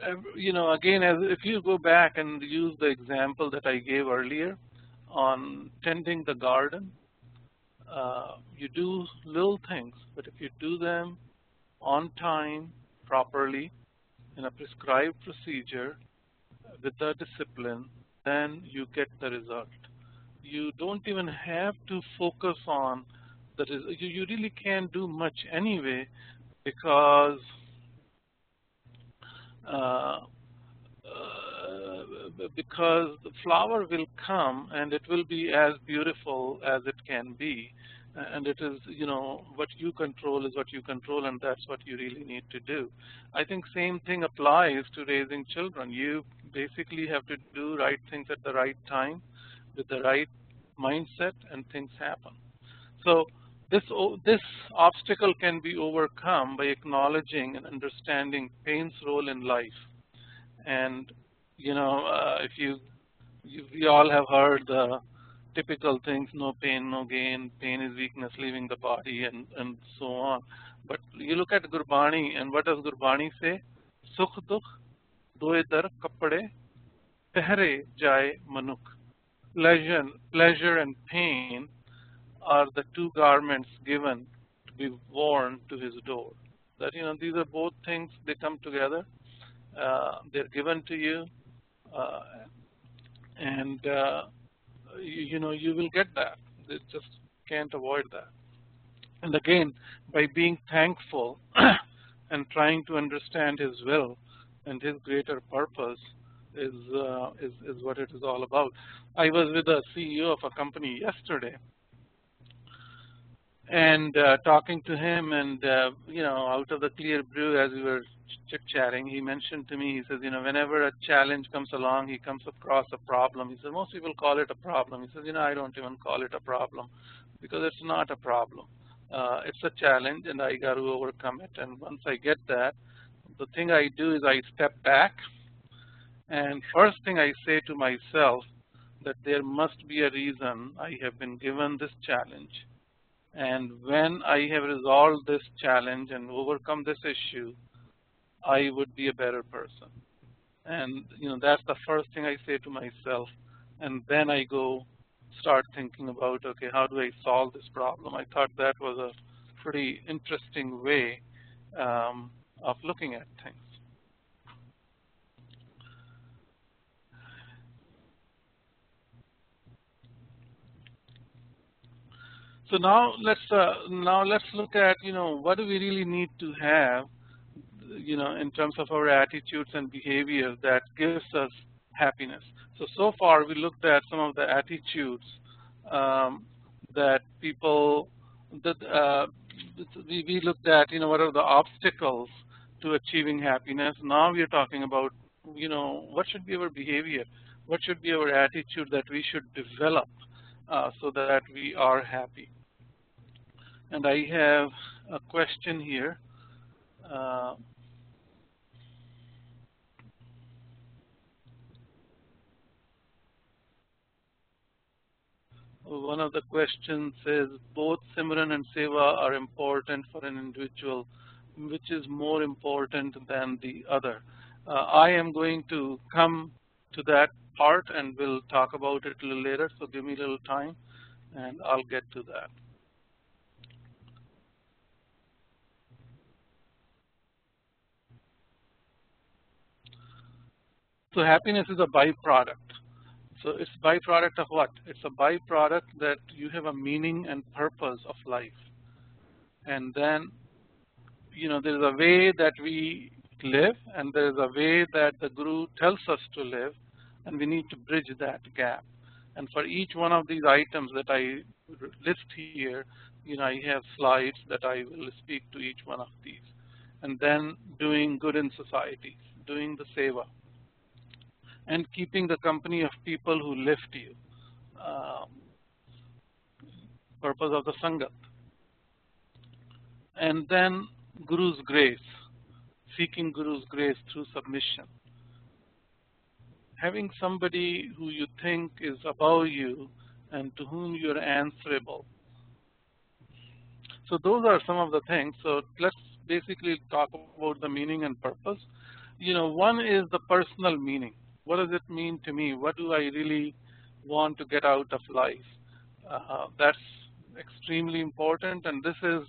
Again, if you go back and use the example that I gave earlier on tending the garden, you do little things, but if you do them on time, properly, in a prescribed procedure, with the discipline, then you get the result. You don't even have to focus on that. You really can't do much anyway, because because the flower will come and it will be as beautiful as it can be, and it is, what you control is what you control, and that's what you really need to do. I think same thing applies to raising children. You basically have to do right things at the right time with the right mindset, and things happen. So this obstacle can be overcome by acknowledging and understanding pain's role in life. And if we all have heard the typical things: no pain, no gain, pain is weakness leaving the body, and so on. But you look at Gurbani, and what does Gurbani say? Sukh dukh doe dar kapde pehre jaye manuk. Pleasure and pain are the two garments given to be worn to his door. That these are both things, they come together. They're given to you, uh, and you will get that. You just can't avoid that. And again, by being thankful and trying to understand his will and his greater purpose is what it is all about. I was with a CEO of a company yesterday, and talking to him, and out of the clear blue, as we were chit-chatting, he mentioned to me, he says, whenever a challenge comes along, he comes across a problem. He says, most people call it a problem. He says, I don't even call it a problem, because it's not a problem. It's a challenge, and I got to overcome it. And once I get that, the thing I do is I step back, and first thing I say to myself, that there must be a reason I have been given this challenge. And when I have resolved this challenge and overcome this issue, I would be a better person. And that's the first thing I say to myself. And then I go start thinking about, okay, how do I solve this problem? I thought that was a pretty interesting way of looking at things. So now let's look at what do we really need to have in terms of our attitudes and behaviors that gives us happiness. So far we looked at some of the attitudes that people that we looked at what are the obstacles to achieving happiness. Now we are talking about what should be our behavior, what should be our attitude that we should develop so that we are happy. And I have a question here. One of the questions says, both Simran and Seva are important for an individual. Which is more important than the other? I am going to come to that part, and we'll talk about it a little later, so give me a little time and I'll get to that. So happiness is a byproduct. So it's byproduct of what? It's a byproduct that you have a meaning and purpose of life. And then, there's a way that we live, and there's a way that the Guru tells us to live, and we need to bridge that gap. And for each one of these items that I list here, I have slides that I will speak to each one of these. And then doing good in society, doing the seva, and keeping the company of people who lift you. Purpose of the Sangat. And then Guru's grace, seeking Guru's grace through submission. Having somebody who you think is above you and to whom you're answerable. So those are some of the things. So let's basically talk about the meaning and purpose. One is the personal meaning. What does it mean to me? What do I really want to get out of life? That's extremely important, and this is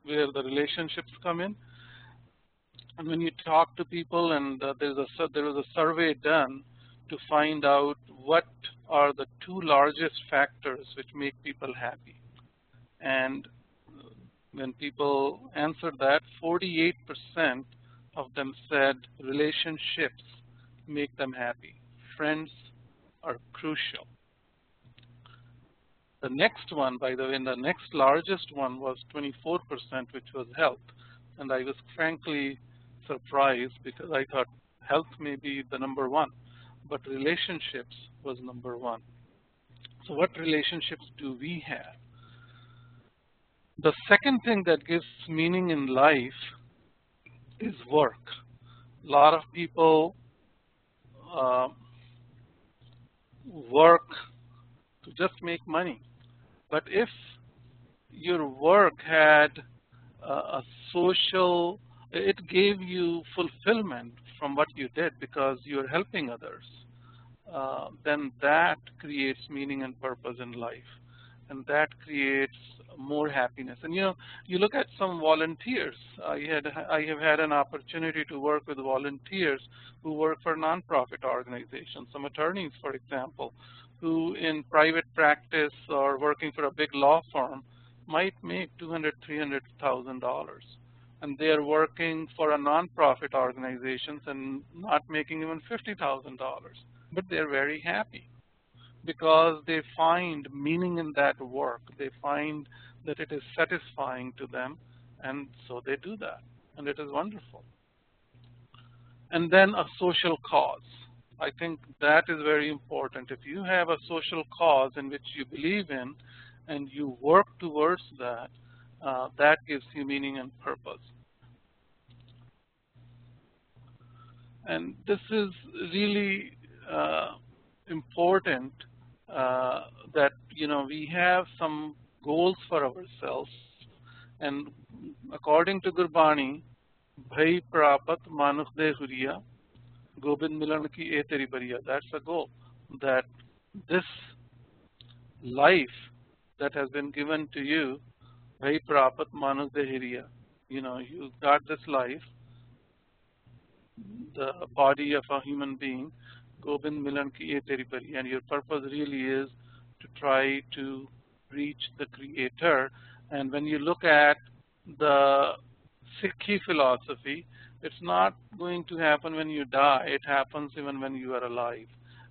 where the relationships come in. And when you talk to people, and there was a survey done to find out what are the two largest factors which make people happy. And when people answered that, 48% of them said relationships make them happy. Friends are crucial. The next one, by the way, the next largest one was 24%, which was health. And I was frankly surprised because I thought health may be the number one, but relationships was number one. So what relationships do we have? The second thing that gives meaning in life is work. A lot of people work to just make money. But if your work had a social, it gave you fulfillment from what you did because you're helping others, then that creates meaning and purpose in life. And that creates more happiness. And you look at some volunteers. I have had an opportunity to work with volunteers who work for nonprofit organizations. Some attorneys, for example, who in private practice or working for a big law firm might make $200,000, $300,000, and they are working for a nonprofit organizations and not making even $50,000, but they're very happy, because they find meaning in that work. They find that it is satisfying to them, and so they do that, and it is wonderful. And then a social cause. I think that is very important. If you have a social cause in which you believe in and you work towards that, that gives you meaning and purpose. And this is really important that we have some goals for ourselves, and according to Gurbani, Bhai Prapat Manukh De Huriya, Gobind Milan Ki E Teri Bariya. That's a goal, that this life that has been given to you, Bhai Prapat Manukh De Huriya, you got this life, the body of a human being, Gobind Milan Ki E Teri Bariya, and your purpose really is to try to reach the Creator. And when you look at the SikhRI philosophy, it's not going to happen when you die. It happens even when you are alive.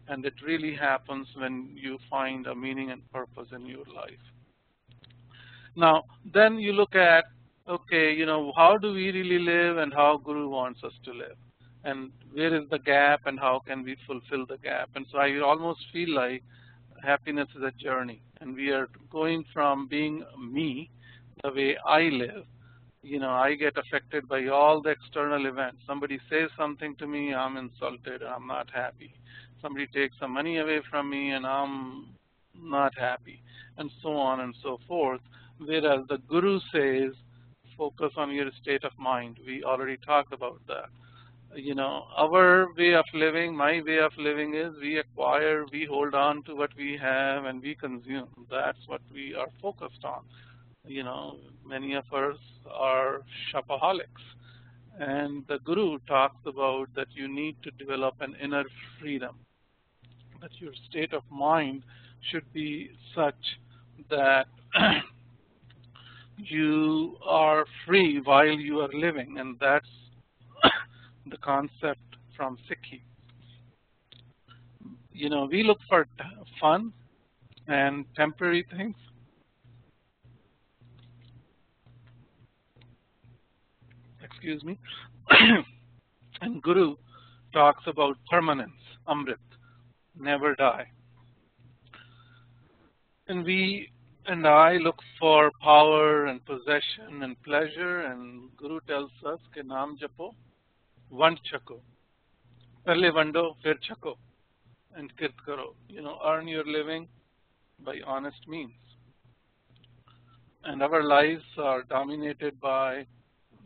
And it really happens when you find a meaning and purpose in your life. Now, then you look at, okay, how do we really live and how Guru wants us to live? And where is the gap and how can we fulfill the gap? And so I almost feel like happiness is a journey. And we are going from being me, the way I live. I get affected by all the external events. Somebody says something to me, I'm insulted, I'm not happy. Somebody takes some money away from me and I'm not happy, and so on and so forth. Whereas the Guru says, focus on your state of mind. We already talked about that. Our way of living, my way of living is we acquire, we hold on to what we have and we consume. That's what we are focused on. Many of us are shopaholics, And the Guru talks about that you need to develop an inner freedom, that your state of mind should be such that you are free while you are living, and that's the concept from SikhRI. We look for fun and temporary things. Excuse me. And Guru talks about permanence, Amrit, never die. And I look for power and possession and pleasure, and Guru tells us ke naam japo, vand chako. Pehle vando, fir chako, and kirt karo. Earn your living by honest means. And our lives are dominated by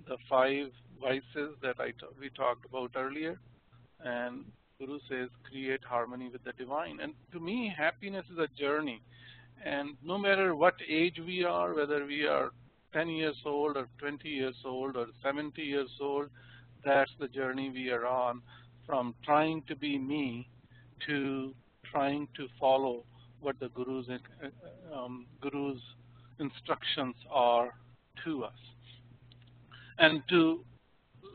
the 5 vices that we talked about earlier. And Guru says, create harmony with the divine. And to me, happiness is a journey. And no matter what age we are, whether we are 10 years old or 20 years old or 70 years old, that's the journey we are on, from trying to be me to trying to follow what the Guru's instructions are to us. And to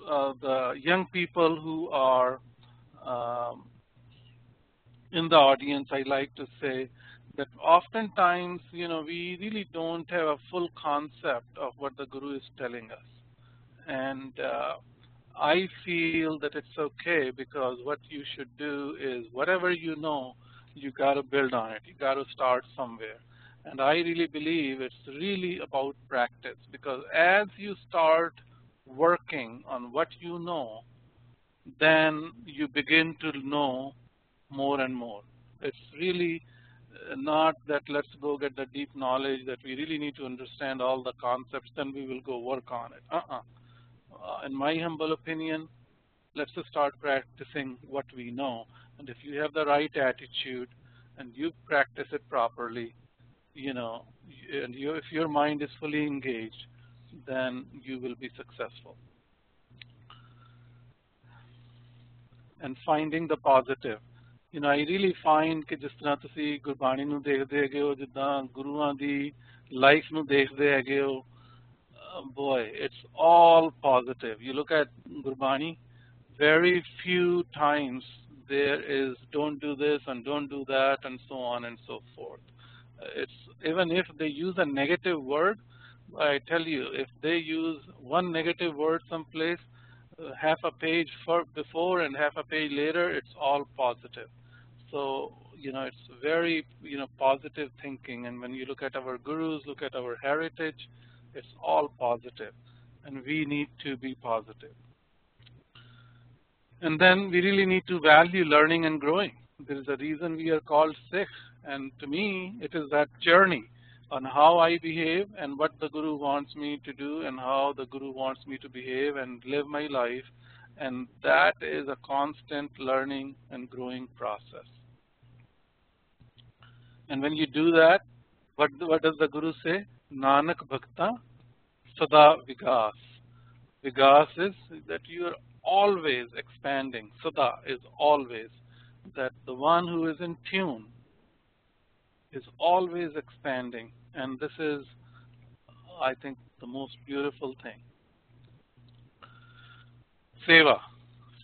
the young people who are in the audience, I like to say that oftentimes, we really don't have a full concept of what the Guru is telling us. And I feel that it's okay, because what you should do is whatever you know, you got to build on it. You got to start somewhere. And I really believe it's really about practice, because as you start working on what you know, then you begin to know more and more. It's really not that let's go get the deep knowledge, that we really need to understand all the concepts, then we will go work on it. In my humble opinion, let's just start practicing what we know. And if you have the right attitude and you practice it properly, and if your mind is fully engaged, then you will be successful. And finding the positive. I really find ਕਿ ਜਿਸ ਤਰ੍ਹਾਂ ਤੁਸੀਂ ਗੁਰਬਾਣੀ ਨੂੰ ਦੇਖਦੇ ਹੈਗੇ ਹੋ, ਜਿੱਦਾਂ ਗੁਰੂਆਂ ਦੀ ਲਾਈਫ ਨੂੰ ਦੇਖਦੇ ਹੈਗੇ ਹੋ, boy, it's all positive. You look at Gurbani, very few times there is don't do this and don't do that and so on and so forth. It's even if they use a negative word, I tell you, if they use one negative word someplace, half a page before and half a page later, it's all positive. So, it's very, positive thinking. And when you look at our gurus, look at our heritage, it's all positive. And we need to be positive. And then we really need to value learning and growing. There is a reason we are called Sikh. And to me, it is that journey on how I behave and what the Guru wants me to do and how the Guru wants me to behave and live my life. And that is a constant learning and growing process. And when you do that, what does the Guru say? Nanak Bhakta Sada Vigas. Vigas is that you are always expanding. Sada is always. That the one who is in tune is always expanding. And this is, I think, the most beautiful thing. Seva,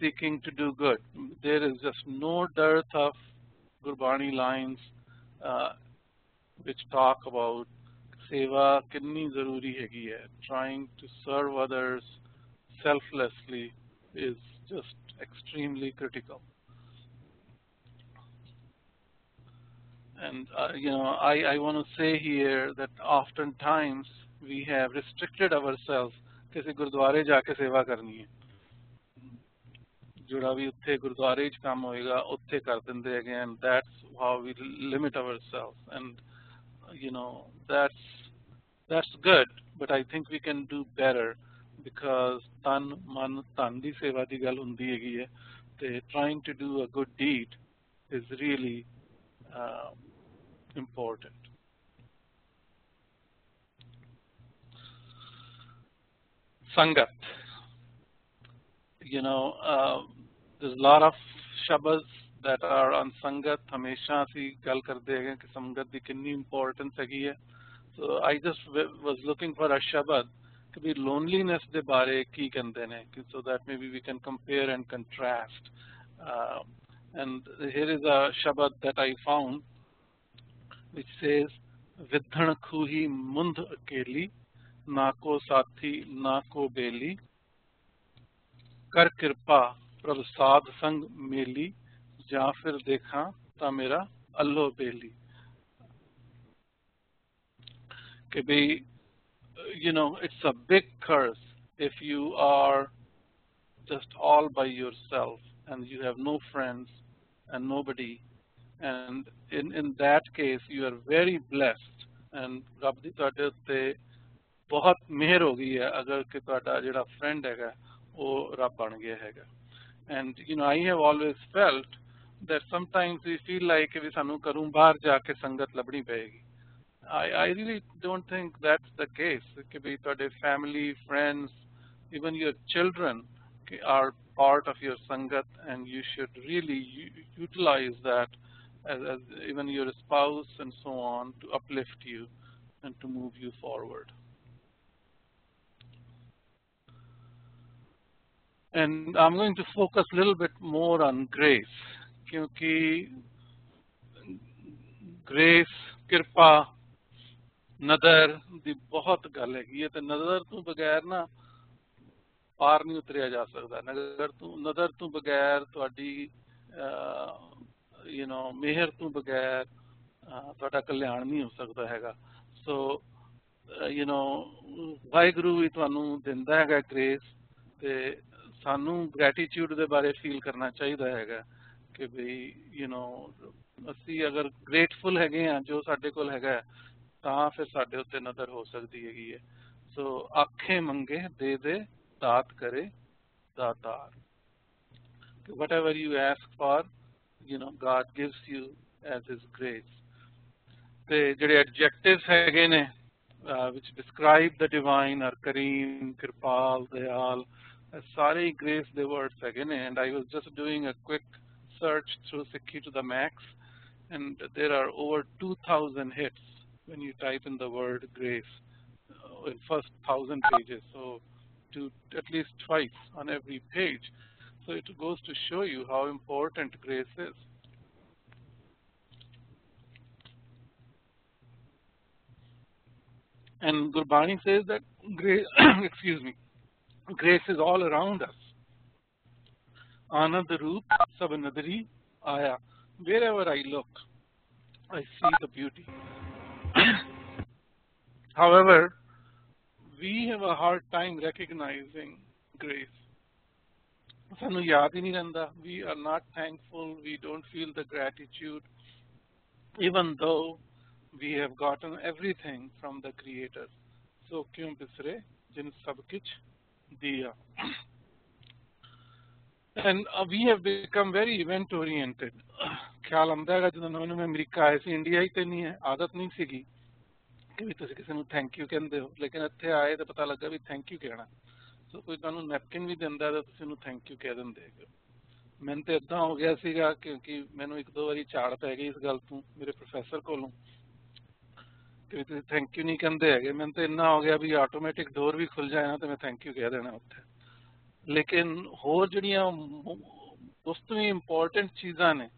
seeking to do good. There is just no dearth of Gurbani lines which talk about seva kinni zaruri hegi hai. Trying to serve others selflessly is just extremely critical. And I want to say here that oftentimes we have restricted ourselves. किसी गुरुद्वारे जाके सेवा करनी है, जोड़ा भी उत्थे गुरुद्वारे च काम होएगा उत्थे कर दिंदे हैगे, and that's how we limit ourselves. And that's good, but I think we can do better, because tan man tan di seva di gall hundi हैगी है. ते trying to do a good deed is really important. Sangat. there's a lot of shabas that are on sangat. हमेशा ਅਸੀਂ ਗੱਲ ਕਰਦੇ हैं कि संगत ਦੀ कितनी importance ਹੈਗੀ है. So I just was looking for a shabad to be loneliness ਦੇ ਬਾਰੇ ਕੀ ਕਹਿੰਦੇ ਨੇ, so that maybe we can compare and contrast. And here is a shabad that I found which says विधण खूही मुंद अकेली ना को साथी ना को बेली कर कृपा प्रभ साध संग मेली ਜਾਂ फिर देखा ता मेरा अल्लो बेली. कि भाई, it's a big curse if you are just all by yourself and you have no friends and nobody, and in that case you are very blessed and ਰੱਬ ਦੀ ਤੁਹਾਡੇ ਉੱਤੇ ਬਹੁਤ ਮਿਹਰ ਹੋ ਗਈ ਹੈ ਅਗਰ ਕਿ ਤੁਹਾਡਾ ਜਿਹੜਾ friend ਹੈਗਾ ਉਹ ਰੱਬ ਬਣ ਗਿਆ ਹੈਗਾ. And I have always felt that sometimes we feel like we ਸਾਨੂੰ ਘਰੋਂ ਬਾਹਰ ਜਾ ਕੇ ਸੰਗਤ ਲੱਭਣੀ ਪਏਗੀ. I really don't think that's the case. Your family, friends, even your children are part of your sangat, and you should really utilize that as even your spouse and so on to uplift you and to move you forward. And I'm going to focus a little bit more on grace, because grace, kirpa, ਨਦਰ ਦੀ ਬਹੁਤ ਗੱਲ ਹੈਗੀ ਹੈ ਤੇ ਨਜ਼ਰ ਤੋਂ ਬਗੈਰ ਨਾ ਪਾਰ ਨਹੀਂ ਉਤਰਿਆ ਜਾ ਸਕਦਾ. ਨਜ਼ਰ ਤੋਂ ਬਗੈਰ ਤੁਹਾਡੀ ਮਿਹਰ ਤੋਂ ਬਗੈਰ ਤੁਹਾਡਾ ਕਲਿਆਣ ਨਹੀਂ ਹੋ ਸਕਦਾ ਹੈਗਾ. ਸੋ ਵਾਹਿਗੁਰੂ ਵੀ ਤੁਹਾਨੂੰ ਦਿੰਦਾ ਹੈਗਾ ਗ੍ਰੇਸ, ਤੇ ਸਾਨੂੰ ਗ੍ਰੈਟੀਟਿਊਡ ਦੇ ਬਾਰੇ ਫੀਲ ਕਰਨਾ ਚਾਹੀਦਾ ਹੈਗਾ ਕਿ ਬਈ ਅਸੀਂ ਅਗਰ ਗ੍ਰੇਟਫੁਲ ਹੈਗੇ ਆ ਜੋ ਸਾਡੇ ਕੋਲ ਹੈਗਾ ਤਾਂ ਫਿਰ ਸਾਡੇ ਉੱਤੇ ਨਜ਼ਰ ਹੋ ਸਕਦੀ ਹੈਗੀ ਹੈ. ਸੋ ਆਖੇ ਮੰਗੇ ਦੇ ਦੇ ਦਾਤ ਕਰੇ ਦਾਤਾਰ. Whatever you ask for, God gives you as His grace. ਤੇ ਜਿਹੜੇ adjectives ਹੈਗੇ ਨੇ which describe the divine are Kareem, Kirpal, Dayal, ਸਾਰੇ grace ਦੇ words ਹੈਗੇ ਨੇ. And I was just doing a quick search through SikhRI to the max, and there are over 2,000 hits when you type in the word grace in first 1,000 pages, so to at least twice on every page. So it goes to show you how important grace is. And Gurbani says that grace, excuse me, grace is all around us. Anand Roop Sab Nadri Aya. Wherever I look, I see the beauty. However, we have a hard time recognizing grace. ਸਾਨੂੰ ਯਾਦ ਹੀ ਨਹੀਂ ਰਹਿੰਦਾ. We are not thankful. We don't feel the gratitude, even though we have gotten everything from the Creator. So kyun bisre jin sab kuch diya. And we have become very event oriented. ਖਿਆਲ ਆਉਂਦਾ ਹੈਗਾ ਜਦੋਂ ਨਵੇਂ ਨਵੇਂ America ਆਏ ਸੀ, India ਹੀ ਤੇ ਨਹੀਂ ਹੈ, ਆਦਤ ਨਹੀਂ ਸੀਗੀ ਕਿ ਵੀ ਤੁਸੀਂ ਕਿਸੇ ਨੂੰ ਥੈਂਕ ਯੂ ਕਹਿੰਦੇ ਹੋ. ਲੇਕਿਨ ਇੱਥੇ ਆਏ ਤਾਂ ਪਤਾ ਲੱਗਾ ਵੀ ਥੈਂਕ ਯੂ ਕਹਿਣਾ. ਸੋ ਕੋਈ ਤੁਹਾਨੂੰ ਨੈਪਕਿਨ ਵੀ ਦਿੰਦਾ ਤਾਂ ਤੁਸੀਂ ਉਹਨੂੰ ਥੈਂਕ ਯੂ ਕਹਿ ਦਿੰਦੇ ਹੈਗੇ. ਮੈਨੂੰ ਤਾਂ ਇੱਦਾਂ ਹੋ ਗਿਆ ਸੀਗਾ ਕਿਉਂਕਿ ਮੈਨੂੰ ਇੱਕ ਦੋ ਵਾਰੀ ਝਾੜ ਪੈ ਗਈ ਇਸ ਗੱਲ ਤੋਂ ਮੇਰੇ ਪ੍ਰੋਫੈਸਰ ਕੋਲੋਂ ਕਿ ਤੁਸੀਂ ਥੈਂਕ ਯੂ ਨਹੀਂ ਕਹਿੰਦੇ ਹੈਗੇ. ਮੈਨੂੰ ਤਾਂ ਇੰਨਾ ਹੋ ਗਿਆ ਵੀ ਆਟੋਮੈਟਿਕ ਡੋਰ ਵੀ ਖੁੱਲ ਜਾਏ ਨਾ ਤਾਂ ਮੈਂ ਥੈਂਕ ਯੂ ਕਹਿ ਦੇਣਾ ਉੱਥੇ. ਲੇਕਿਨ ਹੋਰ ਜਿਹੜੀਆਂ ਉਸ ਤੋਂ ਵੀ ਇੰਪੋਰਟੈਂਟ ਚੀਜ਼ਾਂ ਨੇ,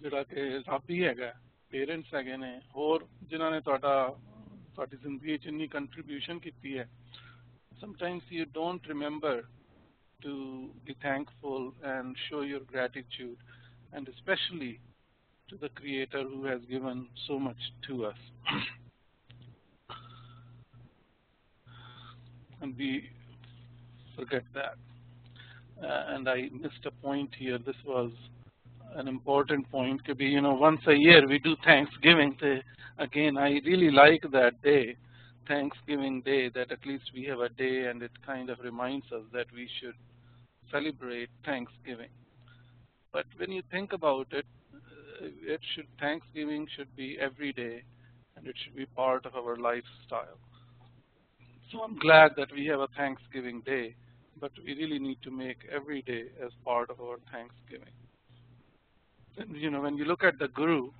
ਜਿਹੜਾ ਕਿ ਰੱਬ ਹੀ ਹੈਗਾ, ਪੇਰੈਂਟਸ ਹੈਗੇ ਨੇ, ਹੋਰ ਜਿਨ੍ਹਾਂ ਨੇ ਤੁਹਾਡੀ ਜ਼ਿੰਦਗੀ 'ਚ ਇੰਨੀ ਕੰਟਰੀਬਿਊਸ਼ਨ ਕੀਤੀ ਹੈ, sometimes you don't remember to be thankful and show your gratitude, and especially to the Creator who has given so much to us. And we forget that. And I missed a point here. This was an important point. Could be, once a year we do Thanksgiving. Again, I really like that day, Thanksgiving Day, that at least we have a day and it kind of reminds us that we should celebrate Thanksgiving. But when you think about it, Thanksgiving should be every day and it should be part of our lifestyle. So I'm glad that we have a Thanksgiving Day, but we really need to make every day as part of our Thanksgiving. And, when you look at the Guru,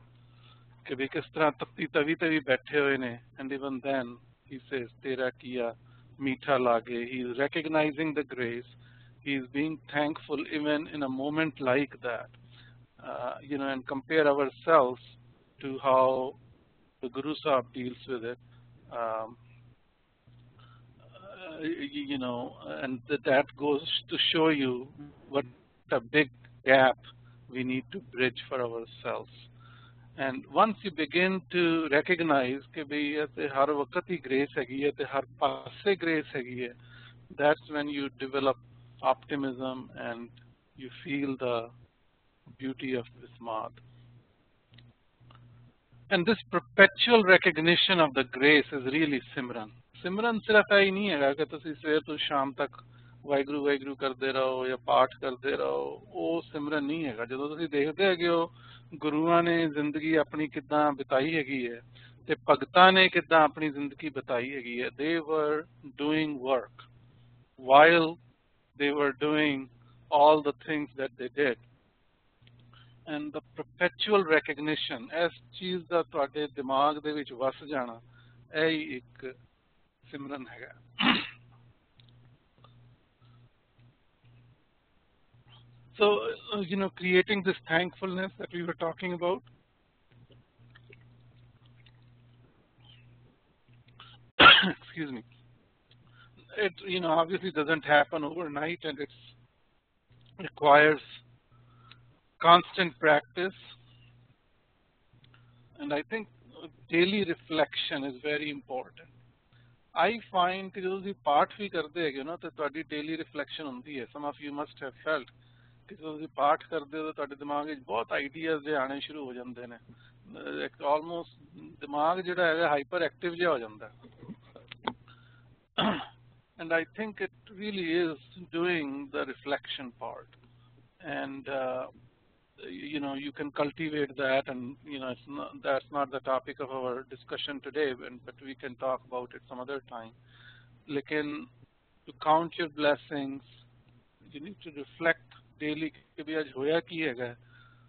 कि भी किस तरह तपती तवी ते भी बैठे हुए ने, and even then he says तेरा किया मीठा लागे. He is recognizing the grace. He is being thankful even in a moment like that. And compare ourselves to how the Guru Sahib deals with it. And that goes to show you what a big gap we need to bridge for ourselves. And once you begin to recognize कि भाई ये ते हर वक्त ही grace हैगी है, ते हर पासे grace हैगी है, that's when you develop optimism and you feel the beauty of Vismad. And this perpetual recognition of the grace is really Simran. Simran सिर्फ ही नहीं है कि तुसी सवेर तो शाम तक वाहिगुरू वाहिगुरू करते रहो या पाठ करते रहो, वो सिमरन नहीं है. जो तुसी देखते है कि गुरुआं ने जिंदगी अपनी किदां बिताई हैगी है ते भगतां ने किदां अपनी जिंदगी बिताई हैगी है. They were doing work while they were doing all the things that they did. And the perpetual recognition as चीज ਦਾ ਤੁਹਾਡੇ ਦਿਮਾਗ ਦੇ ਵਿੱਚ ਵਸ ਜਾਣਾ, ਇਹ ਇੱਕ ਸਿਮਰਨ ਹੈਗਾ. So, creating this thankfulness that we were talking about, excuse me, it, obviously doesn't happen overnight, and it requires constant practice. And I think daily reflection is very important. I find कि जो तुसीं पाठ भी करते हैं ना, तो ਤੁਹਾਡੀ daily reflection ਹੁੰਦੀ है. Some of you must have felt कि जो तुसीं पाठ करते हो तो ਤੁਹਾਡੇ ਦਿਮਾਗ ਵਿੱਚ ਬਹੁਤ ਆਈਡੀਆਜ਼ ਜੇ ਆਣੇ ਸ਼ੁਰੂ ਹੋ ਜਾਂਦੇ ਨੇ. ਆਲਮੋਸਟ ਦਿਮਾਗ ਜਿਹੜਾ ਹੈਗਾ ਹਾਈਪਰ ਐਕਟਿਵ ਜਿਹਾ ਹੋ ਜਾਂਦਾ. And I think it really is doing the reflection part. And you can cultivate that, and that's not the topic of our discussion today, but we can talk about it some other time. Lekin to count your blessings, you need to reflect daily कि भी आज होया की हैगा,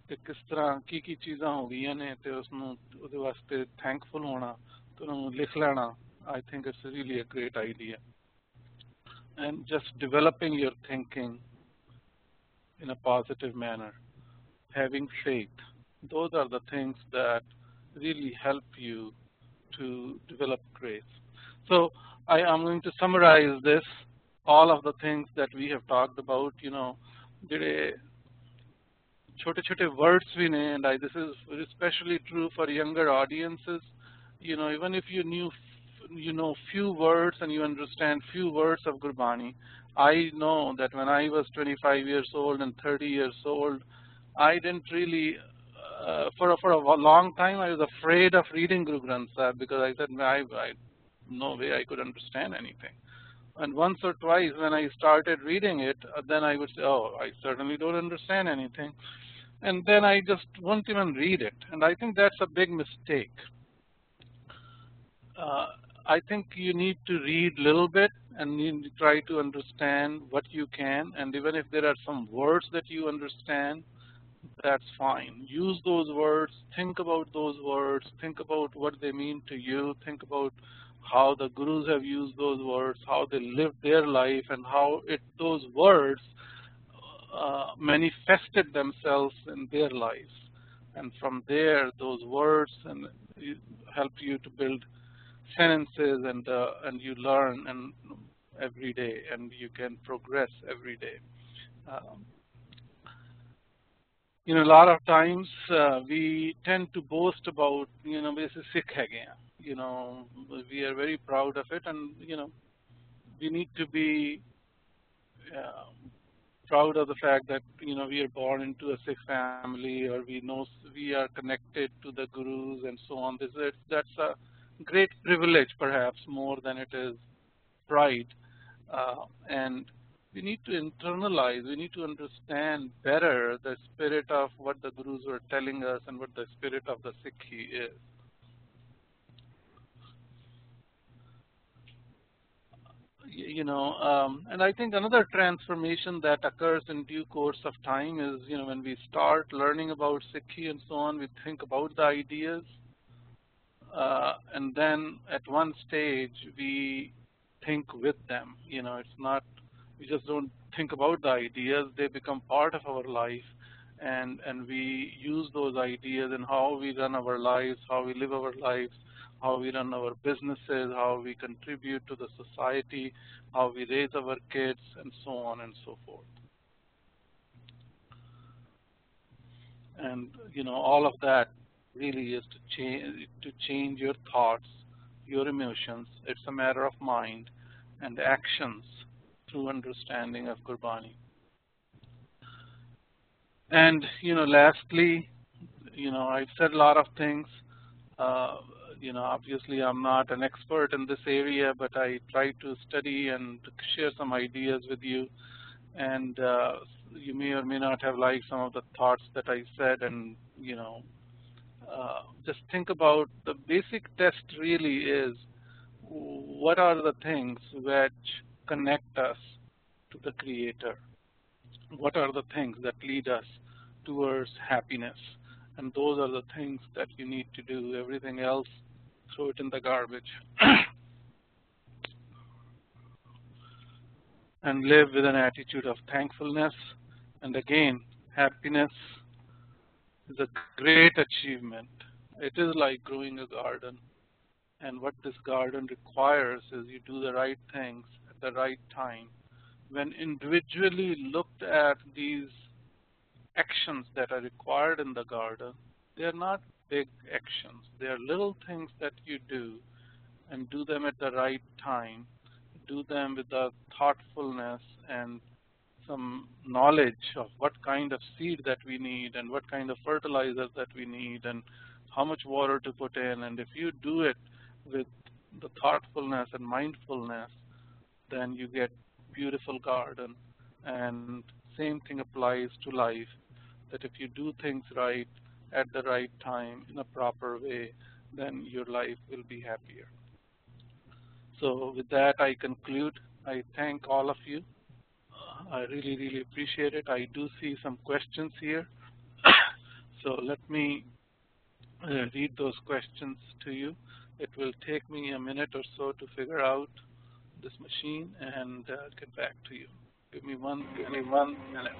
कि किस तरह की चीज़ां हो गई ने, ते उसनों उहदे वास्ते thankful होना, तो उन्हें लिख लेना. I think it's really a great idea. And just developing your thinking in a positive manner. Having faith, those are the things that really help you to develop grace. So I am going to summarize this, all of the things that we have talked about, ਜਿਹੜੇ छोटे words we know, and this is especially true for younger audiences. Even if you know few words and you understand few words of Gurbani, I know that when I was 25 years old and 30 years old, I didn't really, for a long time, I was afraid of reading Guru Granth Sahib, because I said, no way I could understand anything. And once or twice when I started reading it, then I would say, oh, I certainly don't understand anything. And then I just won't even read it. And I think that's a big mistake. I think you need to read a little bit and you try to understand what you can. And even if there are some words that you understand, that's fine. Use those words, think about those words, think about what they mean to you, think about how the gurus have used those words, how they lived their life, and how those words manifested themselves in their lives. And from there, those words help you to build sentences, and you learn every day, and you can progress every day. A lot of times we tend to boast about, this is Sikh hai. We are very proud of it, and we need to be proud of the fact that we are born into a Sikh family, or we know we are connected to the gurus and so on. That's a great privilege, perhaps more than it is pride, and we need to internalize, we need to understand better the spirit of what the gurus were telling us and what the spirit of the SikhRI is. And I think another transformation that occurs in due course of time is, when we start learning about SikhRI and so on, we think about the ideas, and then at one stage we think with them. It's not, we just don't think about the ideas, they become part of our life, and we use those ideas in how we run our lives, how we live our lives, how we run our businesses, how we contribute to the society, how we raise our kids, and so on and so forth. And all of that really is to change your thoughts, your emotions. It's a matter of mind and actions through understanding of Gurbani. And lastly, I've said a lot of things. Obviously I'm not an expert in this area, but I try to study and share some ideas with you. And you may or may not have liked some of the thoughts that I said, and just think about the basic test really is, what are the things which connect us to the Creator? What are the things that lead us towards happiness? And those are the things that you need to do. Everything else, throw it in the garbage. And live with an attitude of thankfulness. And again, happiness is a great achievement. It is like growing a garden. And what this garden requires is you do the right things at the right time. When individually looked at, these actions that are required in the garden, they are not big actions. They are little things that you do, and do them at the right time. Do them with the thoughtfulness and some knowledge of what kind of seed that we need, and what kind of fertilizers that we need, and how much water to put in. And if you do it with the thoughtfulness and mindfulness, then you get beautiful garden. And same thing applies to life, that if you do things right at the right time in a proper way, then your life will be happier. So with that, I conclude. I thank all of you. I really, really appreciate it. I do see some questions here. So let me read those questions to you. It will take me a minute or so to figure out this machine and get back to you. Give me one minute.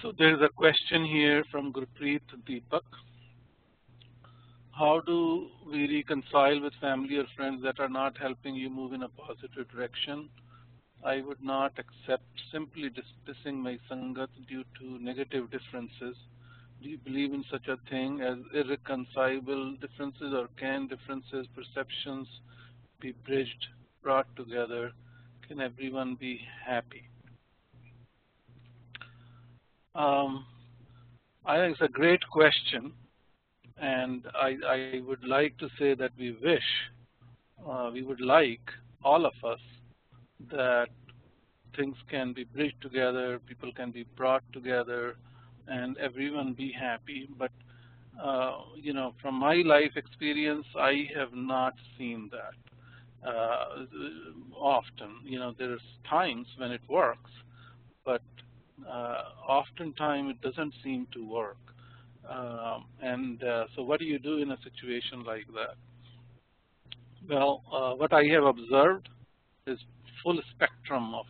So there's a question here from Gurpreet Deepak. How do we reconcile with family or friends that are not helping you move in a positive direction? I would not accept simply dismissing my sangat due to negative differences. Do you believe in such a thing as irreconcilable differences, or can differences, perceptions be bridged, brought together? Can everyone be happy? I think it's a great question, and I would like to say that we would like, all of us, that things can be bridged together, people can be brought together, and everyone be happy. But from my life experience, I have not seen that often. There's times when it works, but oftentimes it doesn't seem to work. So what do you do in a situation like that? Well, what I have observed is full spectrum of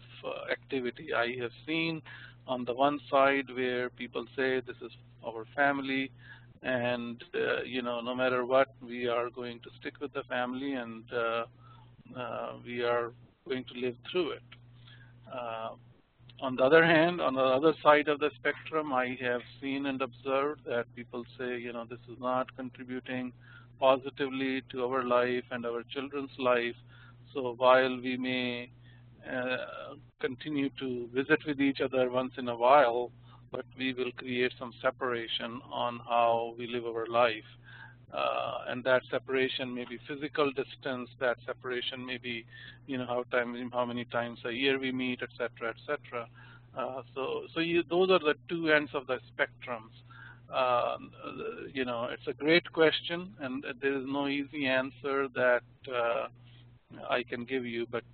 activity. I have seen on the one side where people say this is our family, and no matter what, we are going to stick with the family, and we are going to live through it. On the other hand, on the other side of the spectrum, I have seen and observed that people say, this is not contributing positively to our life and our children's life. So while we may continue to visit with each other once in a while, but we will create some separation on how we live our life. and that separation may be physical distance. That separation may be, how many times a year we meet, etc., etc. Those are the two ends of the spectrums. It's a great question, and there is no easy answer that I can give you, but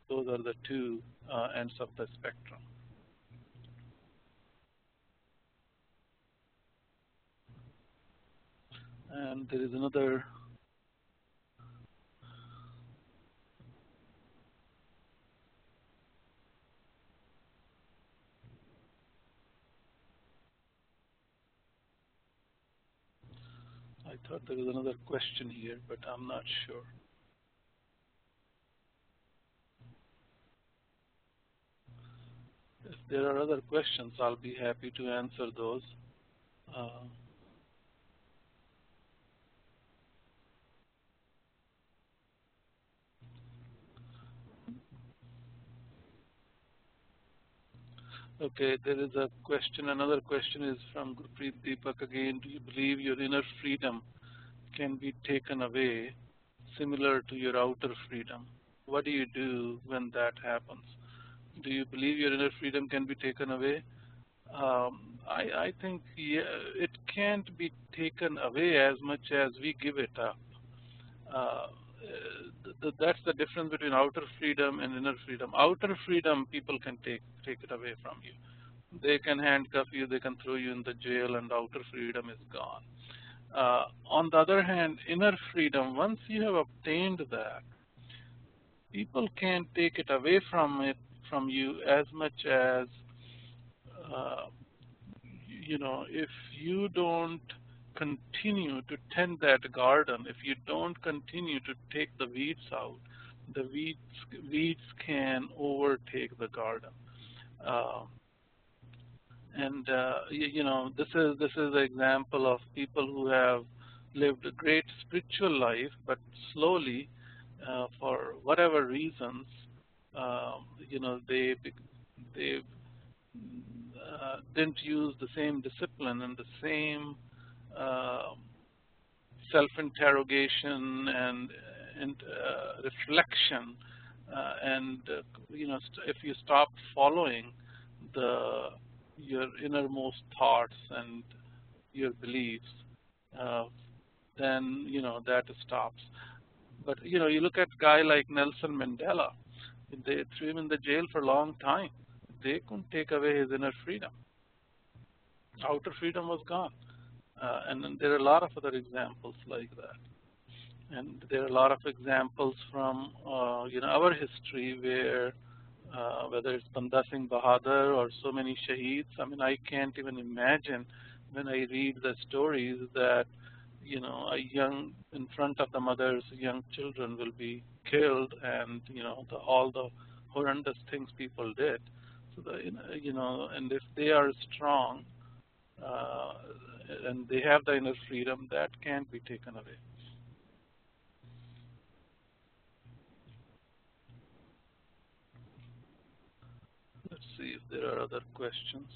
those are the two ends of the spectrum. And there is another. I thought there was another question here, but I'm not sure. If there are other questions, I'll be happy to answer those. Okay, there is a question. Another question is from Gurpreet Deepak again. Do you believe your inner freedom can be taken away, similar to your outer freedom? What do you do when that happens? Do you believe your inner freedom can be taken away? I think it can't be taken away as much as we give it up. That's the difference between outer freedom and inner freedom. Outer freedom, people can take it away from you. They can handcuff you, they can throw you in the jail, and outer freedom is gone. On the other hand, inner freedom, once you have obtained that, people can't take it away from you as much as, if you don't continue to tend that garden, if you don't continue to take the weeds out, the weeds can overtake the garden. This is an example of people who have lived a great spiritual life, but slowly, for whatever reasons, they didn't use the same discipline and the same self-interrogation and reflection, if you stop following your innermost thoughts and your beliefs, then that stops. But you look at a guy like Nelson Mandela. They threw him in the jail for a long time. They couldn't take away his inner freedom. Outer freedom was gone. And then there are a lot of other examples like that. And there are a lot of examples from our history where whether it's Banda Singh Bahadur or so many shaheeds. I mean, I can't even imagine when I read the stories that in front of the mothers, young children will be killed, and all the horrendous things people did. So and if they are strong and they have the inner freedom, that can't be taken away. Let's see if there are other questions.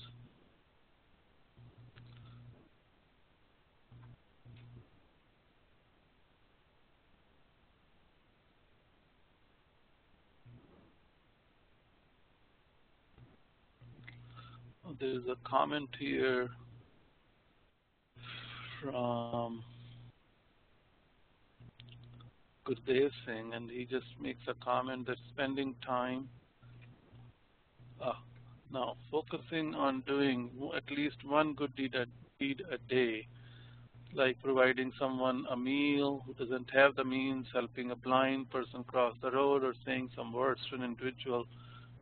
There's a comment here from Gurdev Singh, and he just makes a comment that spending time now focusing on doing at least one good deed a day, like providing someone a meal who doesn't have the means, helping a blind person cross the road, or saying some words to an individual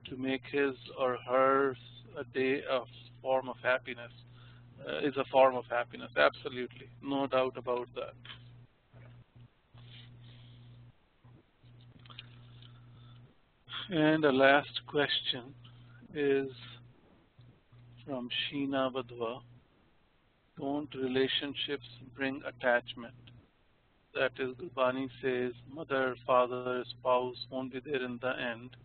to make his or her a day a form of happiness, is a form of happiness. Absolutely, no doubt about that. And the last question is from Sheena Vadva. Don't relationships bring attachment? That is, Gurbani says, mother, father, spouse won't be there in the end.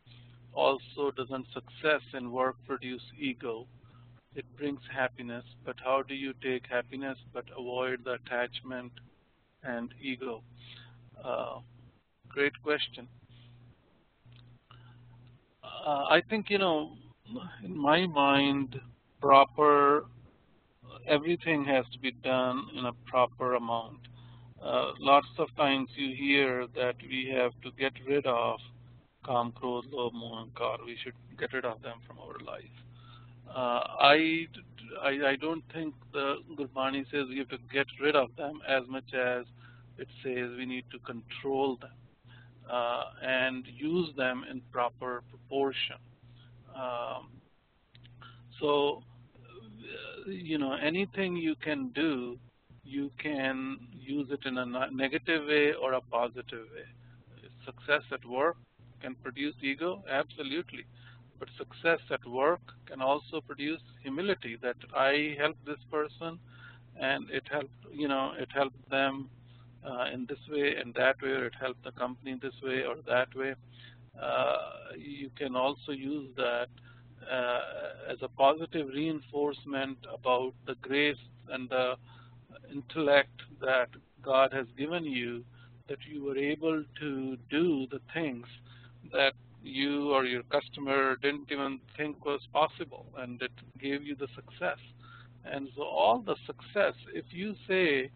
Also, doesn't success in work produce ego? It brings happiness, but how do you take happiness but avoid the attachment and ego? Great question. I think, in my mind, everything has to be done in a proper amount. Lots of times you hear that we have to get rid of Kam, Krodh, Lobh, Moh, Ahankar. We should get rid of them from our life. I don't think the Gurbani says we have to get rid of them as much as it says we need to control them and use them in proper proportion. So, anything you can do, you can use it in a negative way or a positive way. Success at work can produce ego, absolutely. But success at work can also produce humility, that I helped this person and it helped them in this way and that way, or it helped the company this way or that way. You can also use that as a positive reinforcement about the grace and the intellect that God has given you, that you were able to do the things that you or your customer didn't even think was possible, and it gave you the success. And so all the success, if you say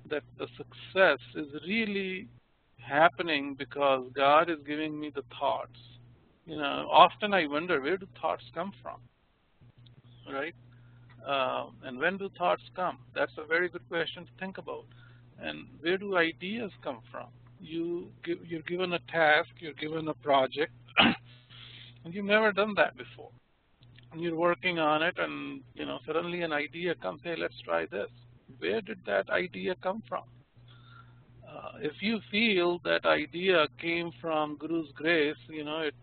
that the success is really happening because God is giving me the thoughts, often I wonder, where do thoughts come from, right? And when do thoughts come? That's a very good question to think about. And where do ideas come from? You're given a task, you're given a project, and you've never done that before. And you're working on it, and suddenly an idea comes. Hey, let's try this. Where did that idea come from? If you feel that idea came from Guru's grace, it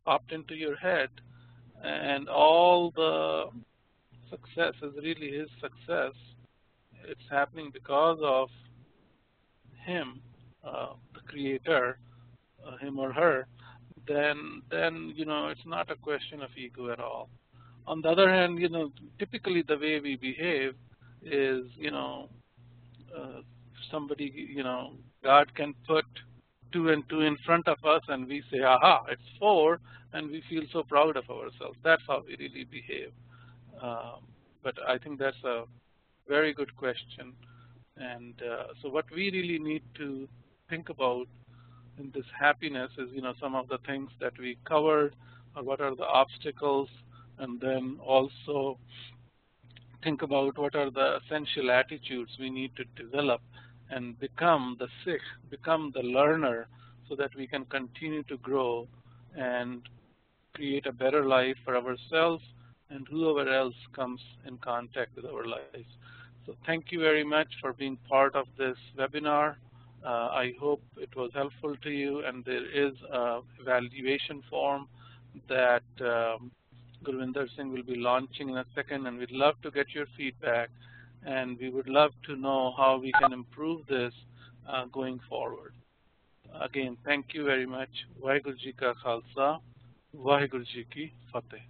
popped into your head, and all the success is really his success. It's happening because of him, the creator, him or her. Then it's not a question of ego at all. On the other hand, typically the way we behave is, somebody, God can put 2 and 2 in front of us, and we say, aha, it's 4, and we feel so proud of ourselves. That's how we really behave. But I think that's a very good question. And so what we really need to think about in this happiness is, some of the things that we covered, or what are the obstacles, and then also think about what are the essential attitudes we need to develop and become the Sikh, become the learner, so that we can continue to grow and create a better life for ourselves and whoever else comes in contact with our lives. So thank you very much for being part of this webinar. I hope it was helpful to you, and there is an evaluation form that Gurvinder Singh will be launching in a second, and we'd love to get your feedback, and we would love to know how we can improve this going forward. Again, thank you very much. Vaheguru Ji Ka Khalsa, Vaheguru Ji Ki Fateh.